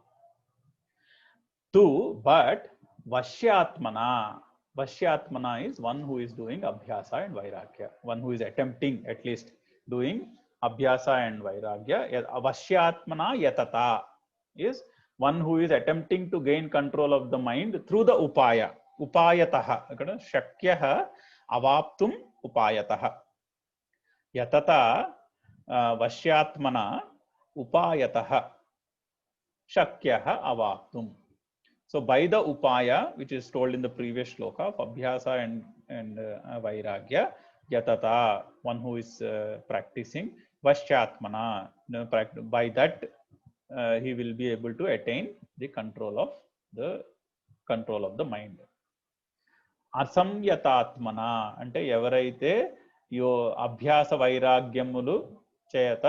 But Vashyatmana is one who is doing abhyasa and vairagya, one who is attempting at least doing abhyasa and vairagya. Vashyatmana yatata is one who is attempting to gain control of the mind through the upaya. ఉపాయతః ఇక్కడ శక్యః అవాప్తుం ఉపాయతః యతతా వశ్యాత్మన ఉపాయతః శక్యః అవాప్తుం. So by the upaya, which is told in the previous shloka of abhyasa and vairagya, yatata, one who is practicing, vashyatmana, by that he will be able to attain the control of the mind. అసంయతాత్మన అంటే ఎవరైతే అభ్యాస వైరాగ్యములు చేత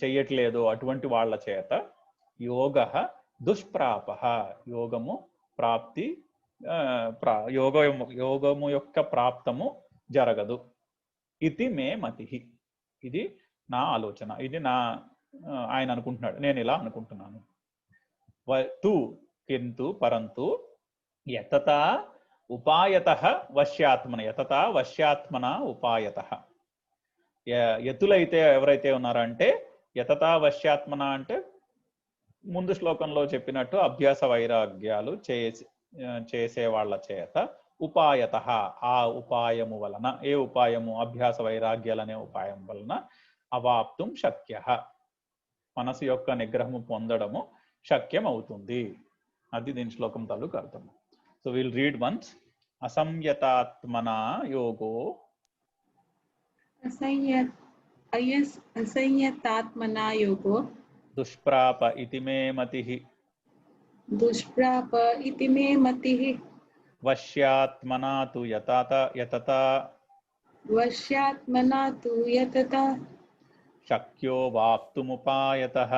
చెయ్యట్లేదో అటువంటి వాళ్ళ చేత యోగ దుష్ప్రాప యోగము ప్రాప్తి యోగము యొక్క ప్రాప్తము జరగదు. ఇది మే మతి, ఇది నా ఆలోచన, ఇది ఆయన అనుకుంటున్నాడు, నేను ఇలా అనుకుంటున్నాను. తు కింటు పరంతు యతతా ఉపాయతః వశ్యాత్మన, యతతా వశ్యాత్మన ఉపాయతః. యతులైతే ఎవరైతే ఉన్నారంటే యతతా వశ్యాత్మన అంటే ముందు శ్లోకంలో చెప్పినట్టు అభ్యాస వైరాగ్యాలు చేసే వాళ్ళ చేత ఉపాయతః ఆ ఉపాయము వలన, ఏ ఉపాయము అభ్యాస వైరాగ్యాలు అనే ఉపాయం వలన అవాప్తుం శక్యః మనసు యొక్క నిగ్రహము పొందడము శక్యం అవుతుంది. అది దీని శ్లోకం తాలూకు అర్థం. So will read once. అసంయతాత్మనా యోగో అసంయతాత్మనా యోగో దుష్ప్రాప ఇతి మే మతిః, దుష్ప్రాప ఇతి మే మతిః, వశ్యాత్మనా తు యతతా వశ్యాత్మనా తు యతతా శక్యో వాప్తుముపాయతః,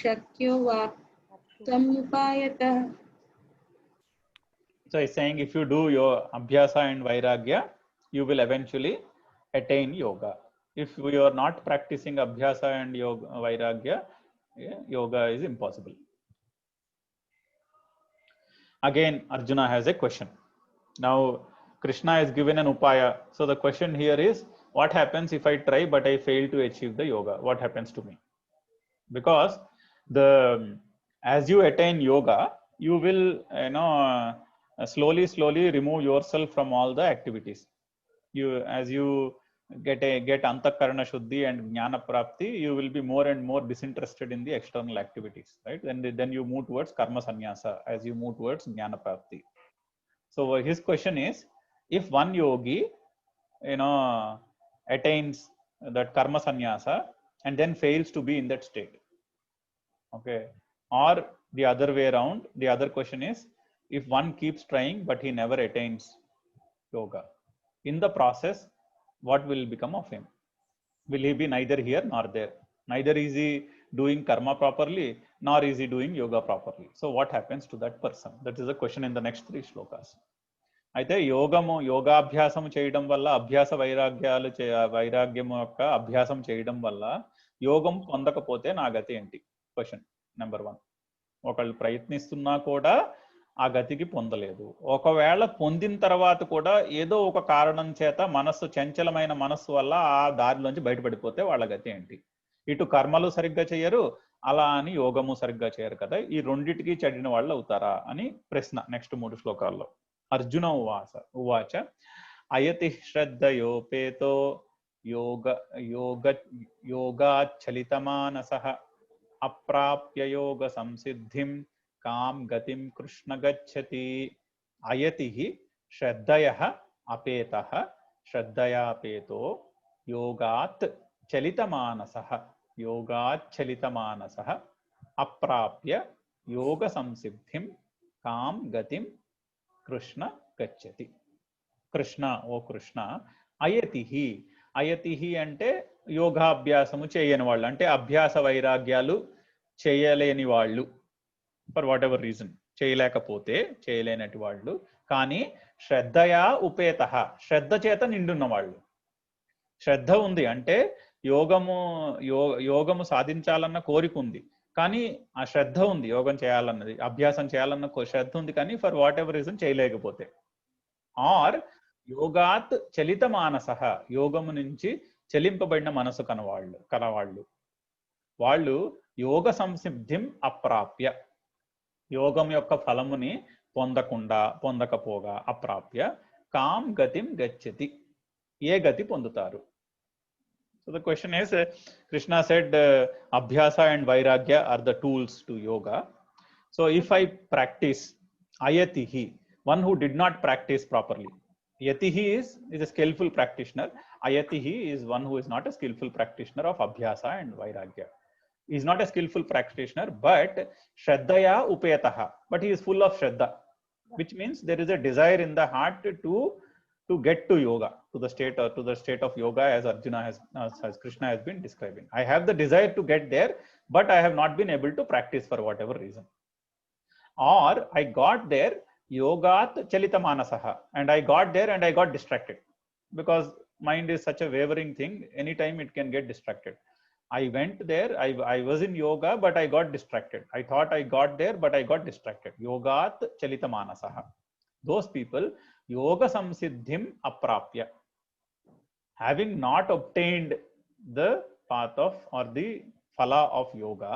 శక్యో వాప్తుముపాయతః. So he's saying if you do your abhyasa and vairagya, you will eventually attain yoga. If you are not practicing abhyasa and yoga, vairagya, yoga is impossible. Again, Arjuna has a question. Now, Krishna is given an upaya. So the question here is, what happens if I try but I fail to achieve the yoga? What happens to me? Because as you attain yoga, you will, slowly remove yourself from all the activities. As you get antakarana shuddhi and jnana prapti, you will be more and more disinterested in the external activities, right? Then you move towards karma sannyasa as you move towards jnana prapti. So his question is, if one yogi attains that karma sannyasa and then fails to be in that state, okay, or the other way around, the other question is, if one keeps trying but he never attains yoga, in the process what will become of him? Will he be neither here nor there? Neither is he doing karma properly nor is he doing yoga properly. So what happens to that person? That is the question in the next 3 shlokas. అయితే యోగాభ్యాసం చేయడం వల్ల అభ్యాస వైరాగ్యము యొక్క అభ్యాసం చేయడం వల్ల యోగం పొందకపోతే నా గతి ఏంటి? Question number 1. ఒకళ్ళు ప్రయత్నిస్తున్నా కూడా ఆ గతికి పొందలేదు, ఒకవేళ పొందిన తర్వాత కూడా ఏదో ఒక కారణం చేత చంచలమైన మనస్సు వల్ల ఆ దారిలోంచి బయటపడిపోతే వాళ్ళ గతి ఏంటి? ఇటు కర్మలు సరిగ్గా చేయరు, అలా అని యోగము సరిగ్గా చేయరు కదా, ఈ రెండిటికి చెడిన వాళ్ళు అవుతారా అని ప్రశ్న నెక్స్ట్ 3 శ్లోకాల్లో. అర్జున ఉవాచ అయతి శ్రద్ధయోపేతో యోగాచ్చలితమానసః అప్రాప్య యోగ సంసిద్ధిం కాం గతిం కృష్ణ గచ్చతి. అయతి శ్రద్ధయః అపేతః శ్రద్ధయాపేతో యోగాత్ చలితమానసః అప్రాప్య యోగ సంసిద్ధిం కాం గతిం కృష్ణ గచ్చతి. కృష్ణ, ఓ కృష్ణ, అయతి అంటే యోగాభ్యాసము చేయని వాళ్ళు, అంటే అభ్యాస వైరాగ్యాలు చేయలేని వాళ్ళు, ఫర్ వాట్ ఎవర్ రీజన్ చేయలేనటి వాళ్ళు, కానీ శ్రద్ధయా ఉపేతః శ్రద్ధ చేత నిండున్న వాళ్ళు. శ్రద్ధ ఉంది అంటే యోగము సాధించాలన్న కోరిక ఉంది, కానీ ఆ శ్రద్ధ ఉంది, యోగం చేయాలన్నది అభ్యాసం చేయాలన్న శ్రద్ధ ఉంది, కానీ ఫర్ వాట్ ఎవర్ రీజన్ చేయలేకపోతే. ఆర్ యోగాత్ చలిత మానసః యోగము నుంచి చలింపబడిన మనసు కలవాళ్ళు వాళ్ళు యోగ సంసిద్ధిం అప్రాప్య యోగం యొక్క ఫలముని పొందకుండా పొందకపోగా అప్రాప్య కాం గతిం గచ్చతి ఏ గతి పొందుతారు. So the question is, Krishna said abhyasa and vairagya are the tools to yoga. So if I practice ayatihi, one who did not practice properly, yatihi is a skillful practitioner, ayatihi is one who is not a skillful practitioner of abhyasa and vairagya. He is not a skillful practitioner, but shraddhaya upayataha, but he is full of shraddha, which means there is a desire in the heart to get to yoga, to the state of yoga, as Arjuna as Krishna has been describing. I have the desire to get there, but I have not been able to practice for whatever reason. Or I got there yogat chalita manasaha, and I got there and I got distracted, because mind is such a wavering thing, anytime it can get distracted. I went there, I was in yoga, but I got distracted. I thought I got there, but I got distracted. Yogat chalita manasaha. Those people, yoga samsiddhim aprapya, having not obtained the path of or the phala of yoga,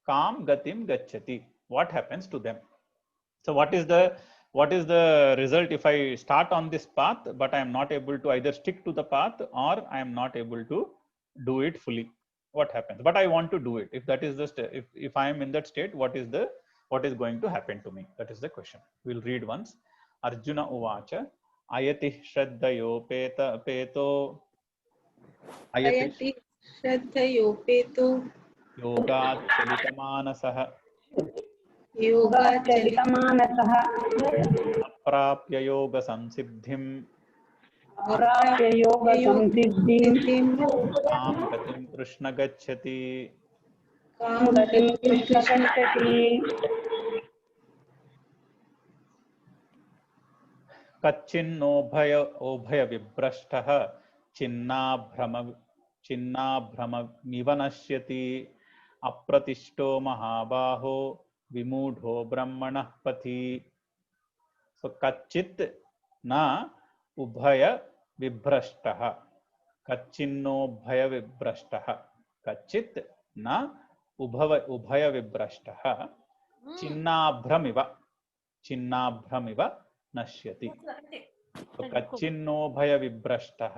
kam gatim gacchati. What happens to them? So what is the result if I start on this path, but I am not able to either stick to the path or I am not able to do it fully? What happens? But I want to do it. If that is the if I am in that state, what is going to happen to me? That is the question. We'll read once. Arjuna uvacha ayati shraddhayopeto ayati shraddhayopeto yogat chalitamanasah yoga chalitamanasaha aprapya yoga samsiddhim aprakya yoga samsiddhim kam gatim krishna gacchati. kam gatim krishna gacchati कच्चिन्नोभय विभ्रष्टः छिन्नाभ्रमिव नश्यति अप्रतिष्ठो महाबाहो विमूढ़ो ब्रह्मणः पथि. So कच्चित् न उभय विभ्रष्टः, कच्चिन्नोभय विभ्रष्टः, कच्चित् न उभय विभ्रष्टः छिन्नाभ्रमिव नश्यति. तो कच्चिन्नो भय विभ्रष्टः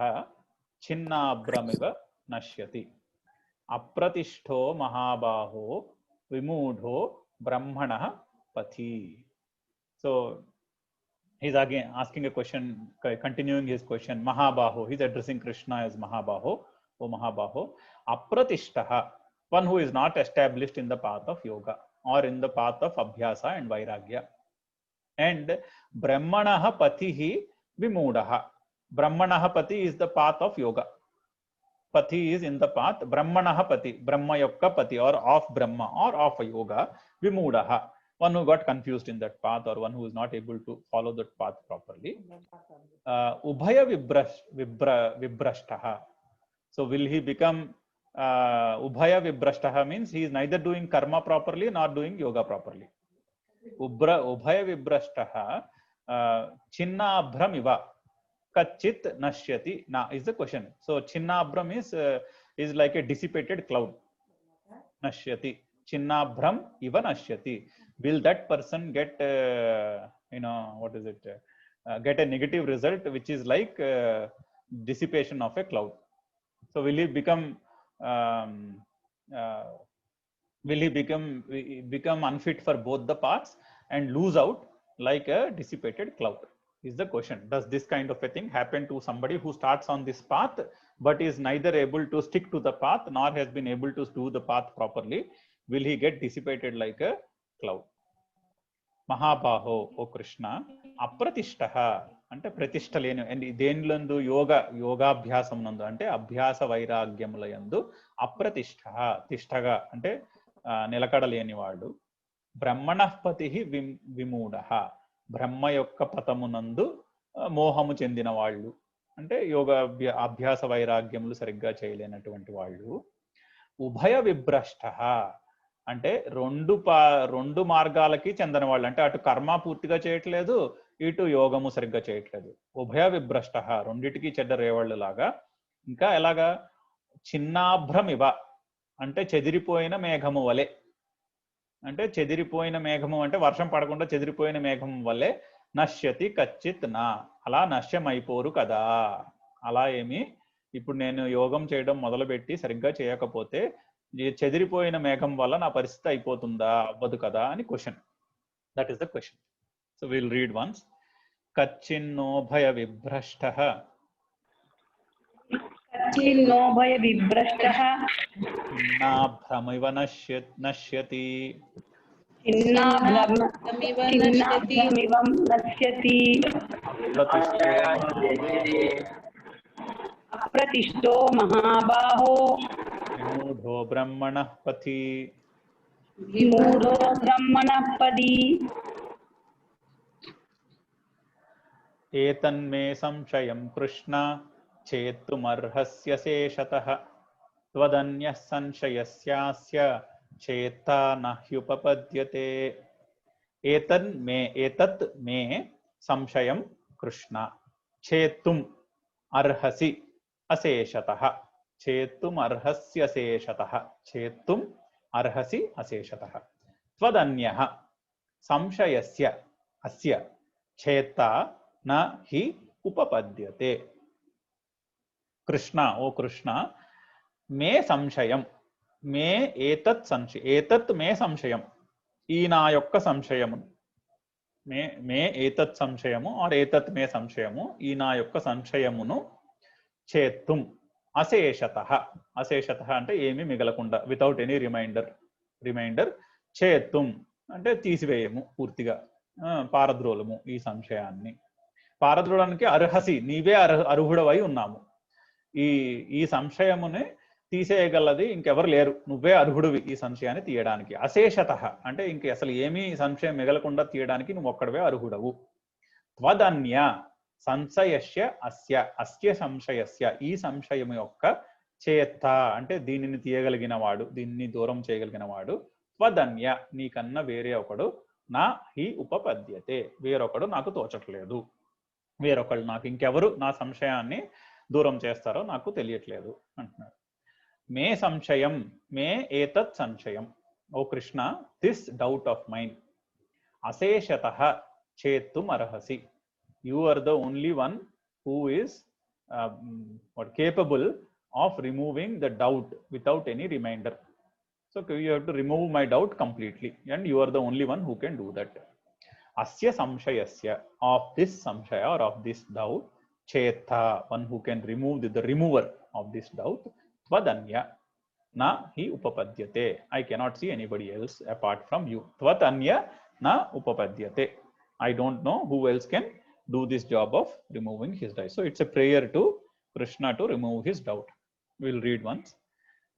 छिन्नाभ्रमिव नश्यति अप्रतिष्ठो महाबाहो विमूढ़ो ब्रह्मणः पथि. So he is again asking a question, continuing his question. Mahabaho, he is addressing Krishna as Mahabaho. O Mahabaho, apratishtaha, one who is not established in the path of yoga or in the path of abhyasa and vairagya. And brahmanaha patihi vimudaha. Brahmanaha pati is the path of yoga. Pati is in the path. Brahmanaha pati, Brahma yokka pati, or of Brahma or of yoga. Vimudaha, one who got confused in that path, or one who is not able to follow that path properly. Ubhaya vibrashtaha. So will he become ubhaya vibrashtaha, means he is neither doing karma properly nor doing yoga properly. Ubhaya vibrashtaha chinnabhramiva kachit nashyati na is the question. So chinnabhram is like a dissipated cloud. Nashyati, chinnabhram iva nashyati. Will that person get get a negative result, which is like dissipation of a cloud? So will he become unfit for both the paths and lose out like a dissipated cloud? Is the question. Does this kind of a thing happen to somebody who starts on this path but is neither able to stick to the path nor has been able to do the path properly? Will he get dissipated like a cloud? Mahabaho, O Krishna, apratishtaha ante pratishtha leni, and denlandu yogaabhyasam nandu ante abhyasa vairagyamulayandu apratishtaha, tishthaga ante nilakada leni vaadu. Brahmanah patihi vimudaha, బ్రహ్మ యొక్క పతమునందు మోహము చెందిన వాళ్ళు, అంటే యోగ అభ్యాస వైరాగ్యములు సరిగ్గా చేయలేనటువంటి వాళ్ళు. ఉభయ విభ్రష్ట అంటే రెండు మార్గాలకి చెందిన వాళ్ళు, అంటే అటు కర్మ పూర్తిగా చేయట్లేదు, ఇటు యోగము సరిగ్గా చేయట్లేదు. ఉభయ విభ్రష్ట, రెండిటికి చెడ్డ రేవాళ్ళు లాగా. ఇంకా ఎలాగా? చిన్నాభ్రమివ అంటే చెదిరిపోయిన మేఘము వలె, అంటే చెదిరిపోయిన మేఘము అంటే వర్షం పడకుండా చెదిరిపోయిన మేఘం వల్లే నశ్యతి కచ్చిత్ నా, అలా నశ్యమైపోరు కదా. అలా ఏమి ఇప్పుడు నేను యోగం చేయడం మొదలుపెట్టి సరిగ్గా చేయకపోతే చెదిరిపోయిన మేఘం వల్ల నా పరిస్థితి అయిపోతుందా, అవ్వదు కదా అని question. That is the question. So will read once. కచ్చిన్నో భయ విభ్రష్టః కచ్చిన్నో భయ విభ్రష్టః నా భ్రమివ నశ్యతి తమివ నశ్యతి చిన్నాభ్రమివం నశ్యతి అప్రతిష్టో మహాబాహో విమూఢో బ్రహ్మణః పథి. విమూఢో బ్రహ్మణః పది. ఏతన్మే సంశయం కృష్ణ చేత్తుమర్హస్య శేషతః త్వదన్యః సంశయస్యాస్య చేత్తా నహ్యుపపద్యతే. ఏతత్ మే సంశయం కృష్ణ చేత్తుం అర్హసి అశేషతః. చేత్తుం అర్హస్య శేషతః. చేత్తుం అర్హసి అశేషతః. త్వదన్యః సంశయస్య అస్య చేత్తా న హి ఉపపద్యతే. కృష్ణ, ఓ కృష్ణ, మే సంశయం, మే ఏతత్ సంశయం, ఏతత్ మే సంశయం, ఈ నా యొక్క సంశయము, మే ఏతత్ సంశయము ఆర్ ఏతత్ మే సంశయము, ఈ నా యొక్క సంశయమును చేత్తుం అశేషతః. అశేషతః అంటే ఏమి మిగలకుండా, వితౌట్ ఎనీ రిమైండర్. చేత్తుం అంటే తీసివేయము, పూర్తిగా పారద్రోలము ఈ సంశయాన్ని. పారద్రోడానికి అర్హసి, నీవే అర్హుడవై ఉన్నాము. ఈ సంశయముని తీసేయగలది ఇంకెవరు లేరు, నువ్వే అర్హుడివి ఈ సంశయాన్ని తీయడానికి. అశేషతః అంటే ఇంక అసలు ఏమీ సంశయం మిగలకుండా తీయడానికి నువ్వు ఒక్కడవే అర్హుడవు. త్వదన్య సంశయస్య అస్య సంశయస్య, ఈ సంశయం యొక్క చేత్త అంటే దీనిని తీయగలిగిన వాడు, దీన్ని దూరం చేయగలిగిన వాడు. త్వదన్య నీకన్నా వేరే ఒకడు, నా హి ఉపపద్యతే వేరొకడు నాకు తోచట్లేదు, వేరొకడు నాకు ఇంకెవరు నా సంశయాన్ని దూరం చేస్తారో నాకు తెలియట్లేదు అంటున్నాడు. మే సంశయం, మే ఏతత్ సంశయం, O Krishna, this doubt of mind. అశేషతః చేత్తుం అర్హసి, you are the only one who is capable of removing the doubt without any reminder. So you have to remove my doubt completely, and you are the only one who can do that. Asya samshayasya, of this samshaya or of this doubt, cheta, one who can remove the remover of this doubt. Tvadanya na hi upapadyate, I cannot see anybody else apart from you. Tvadanya na upapadyate, I don't know who else can do this job of removing his doubt. So it's a prayer to Krishna to remove his doubt. We'll read once.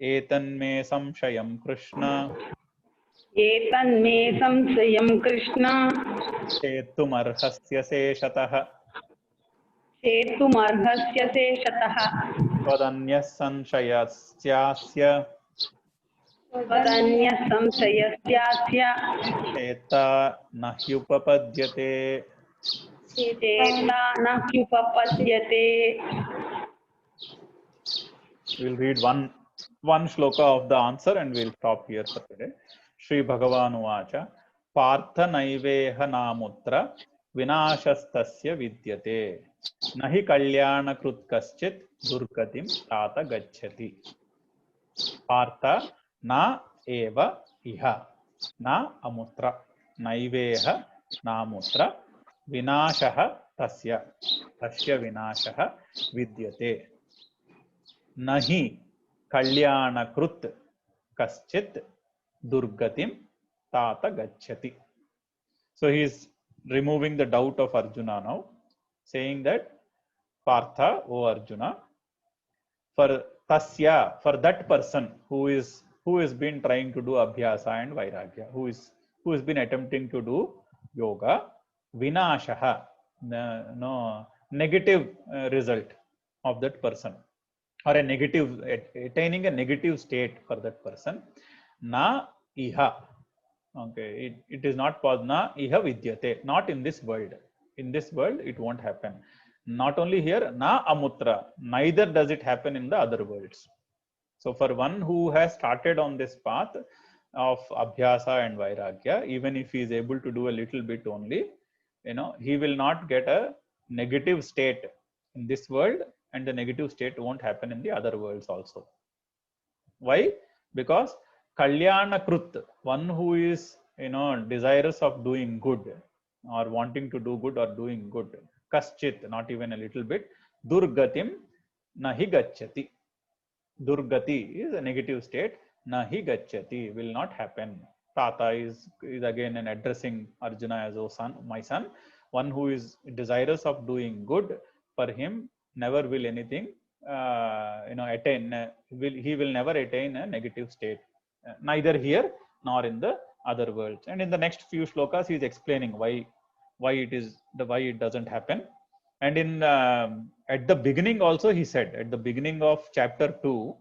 Etanme samshayam Krishna ఏతన్మే సంశయం Krishna chetum arhasya seshatah చేతుమర్హస్య శేషతః tvadanya sanshayasya వదన్య సంశయస్యాస్య cheta nahyupapadyate. చేతా నహ్యుపపద్యతే. We'll read one shloka of the answer and we'll stop here for today. Shri Bhagavan Uvacha Partha Naiveha Namutra Vinashastasya Vidyate Nahi Kalyana Krut Kaschit Durgatim Tata Gacchati. Partha Na Eva Iha Na Amutra Naiveha Namutra Vinashaha Tasya Vinashaha Vidyate Nahi Kalyana Krut Kaschit Durgatim Tata Gacchati. So he is removing the doubt of Arjuna now, saying that Partha, O Arjuna, for Tasya, for that person who has been trying to do Abhyasa and Vairagya, who has been attempting to do yoga, Vinashaha, no negative result of that person, or a negative, attaining a negative state for that person, na iha, okay, it is not possible, na iha vidyate, not in this world. In this world it won't happen. Not only here, na amutra, neither does it happen in the other worlds. So for one who has started on this path, of abhyasa and vairagya, even if he is able to do a little bit only, he will not get a negative state in this world, and the negative state won't happen in the other worlds also. Why? Because kalyana krut, one who is desirous of doing good or wanting to do good or doing good, kaschit, not even a little bit, durgatim nahi gacchati. Durgati is a negative state, nahi gacchati, will not happen. Tata is again an addressing Arjuna as, oh son, my son, one who is desirous of doing good, for him never will anything attain, he will never attain a negative state, neither here nor in the other worlds. And in the next few shlokas he is explaining why it doesn't happen. And in at the beginning also he said, at the beginning of chapter 2,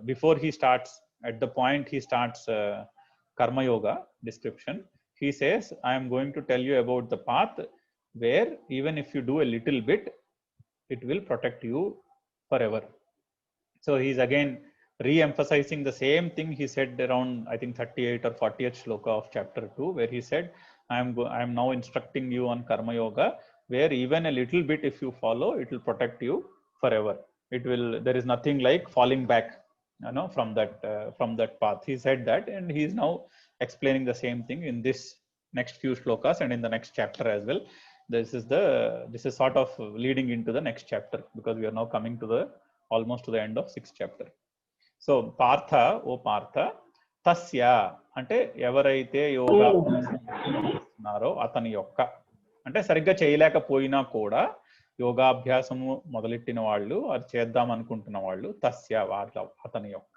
before he starts, at the point he starts karma yoga description, he says, I am going to tell you about the path where even if you do a little bit, it will protect you forever. So he's again re-emphasizing the same thing he said around, I think, 38 or 40th shloka of chapter 2, where he said, I am now instructing you on karma yoga, where even a little bit if you follow, it will protect you forever. There is nothing like falling back from that path. He said that, and he is now explaining the same thing in this next few shlokas and in the next chapter as well. This is sort of leading into the next chapter, because we are now coming to almost to the end of 6th chapter. So Partha, O Partha, tasya అంటే ఎవరైతే యోగా చేస్తున్నారో అతని యొక్క, అంటే సరిగ్గా చేయలేకపోయినా కూడా యోగాభ్యాసము మొదలెట్టిన వాళ్ళు, అది చేద్దాం అనుకుంటున్న వాళ్ళు, తస్య అతని యొక్క,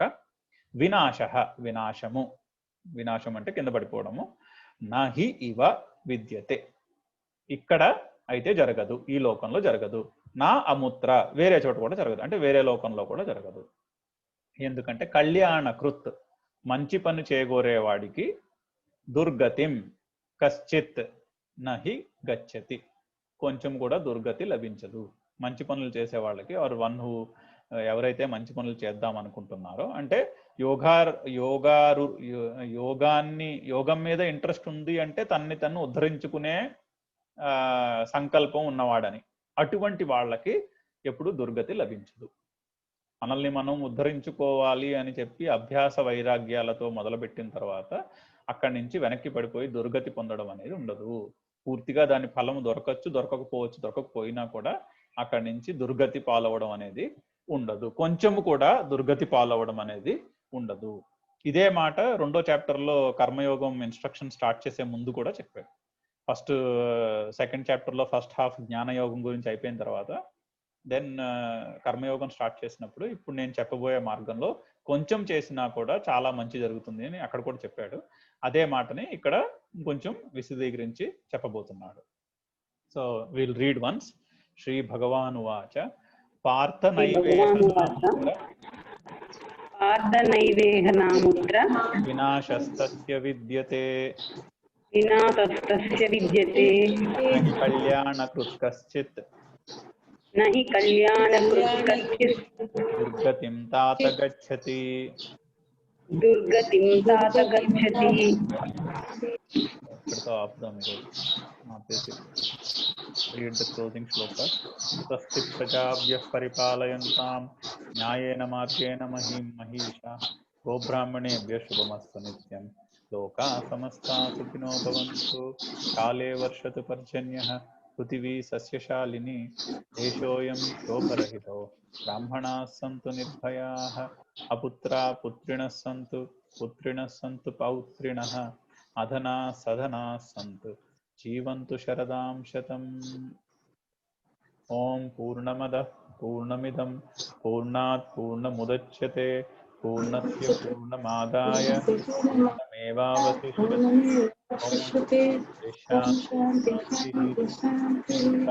వినాశం అంటే కింద పడిపోవడము, నహి ఇవ విద్యతే, ఇక్కడ అయితే జరగదు, ఈ లోకంలో జరగదు, నా అముత్ర, వేరే చోట కూడా జరగదు, అంటే వేరే లోకంలో కూడా జరగదు. ఎందుకంటే కళ్యాణ కృత్, మంచి పని చేయగోరేవాడికి, దుర్గతిం కశ్చిత్ నహి గచ్చతి, కొంచెం కూడా దుర్గతి లభించదు. మంచి పనులు చేసే వాళ్ళకి, ఆర్ వన్ హూ, ఎవరైతే మంచి పనులు చేద్దాం అనుకుంటున్నారో, అంటే యోగం మీద ఇంట్రెస్ట్ ఉంది అంటే తన్ని తను ఉద్ధరించుకునే సంకల్పం ఉన్నవాడని, అటువంటి వాళ్ళకి ఎప్పుడు దుర్గతి లభించదు. మనల్ని మనం ఉద్ధరించుకోవాలి అని చెప్పి అభ్యాస వైరాగ్యాలతో మొదలుపెట్టిన తర్వాత అక్కడి నుంచి వెనక్కి పడిపోయి దుర్గతి పొందడం అనేది ఉండదు. పూర్తిగా దాని ఫలం దొరకకపోయినా కూడా అక్కడి నుంచి దుర్గతి పాలవడం అనేది ఉండదు, కొంచెము కూడా దుర్గతి పాలవడం అనేది ఉండదు. ఇదే మాట 2వ చాప్టర్లో కర్మయోగం ఇన్స్ట్రక్షన్ స్టార్ట్ చేసే ముందు కూడా చెప్పాడు. ఫస్ట్ 2nd చాప్టర్లో ఫస్ట్ హాఫ్ జ్ఞానయోగం గురించి అయిపోయిన తర్వాత దెన్ కర్మయోగం స్టార్ట్ చేసినప్పుడు, ఇప్పుడు నేను చెప్పబోయే మార్గంలో కొంచెం చేసినా కూడా చాలా మంచి జరుగుతుంది అని అక్కడ కూడా చెప్పాడు. అదే మాటని ఇక్కడ కొంచెం విశదీకరించి చెప్పబోతున్నాడు. So will read once. Shri భగవానువాచ పార్థ నైవేహనాముద్ర వినాశస్తస్య విద్యతే నహి కళ్యాణకృత్ కశ్చిత్ దుర్గతిం తాత గచ్చతి. ఇక్కడితో ఆపుదాం ఈరోజు. Read the closing shloka. Swasti prajabhyah paripalayantam nyayena margena mahim mahisha gobrahmanebhyah shubhamastu nityam loka samasta sukhino bhavantu kale varshatu parjanyah prithvi sasyashalini deshoyam shobharahito brahmanas santu nirbhayah aputra putrinas santu pautrinah adhana sadhana santu जीवन्तु शरदां शतम्. ओम पूर्णमदः पूर्णमिदं पूर्णात् पूर्णमुदच्यते पूर्णस्य पूर्णमादाय पूर्णमेवावशिष्यते.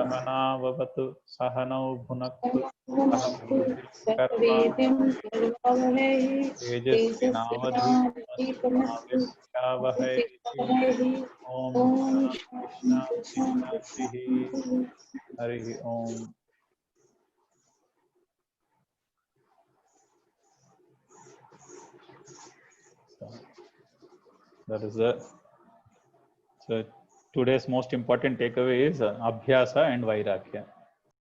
सहनाववतु सहनौ भुनक्तु सह वीर्यं तेजस्विनावधीतमस्तु ओम शांति. हरि ओम. That is the so today's most important takeaway is abhyasa and vairagya.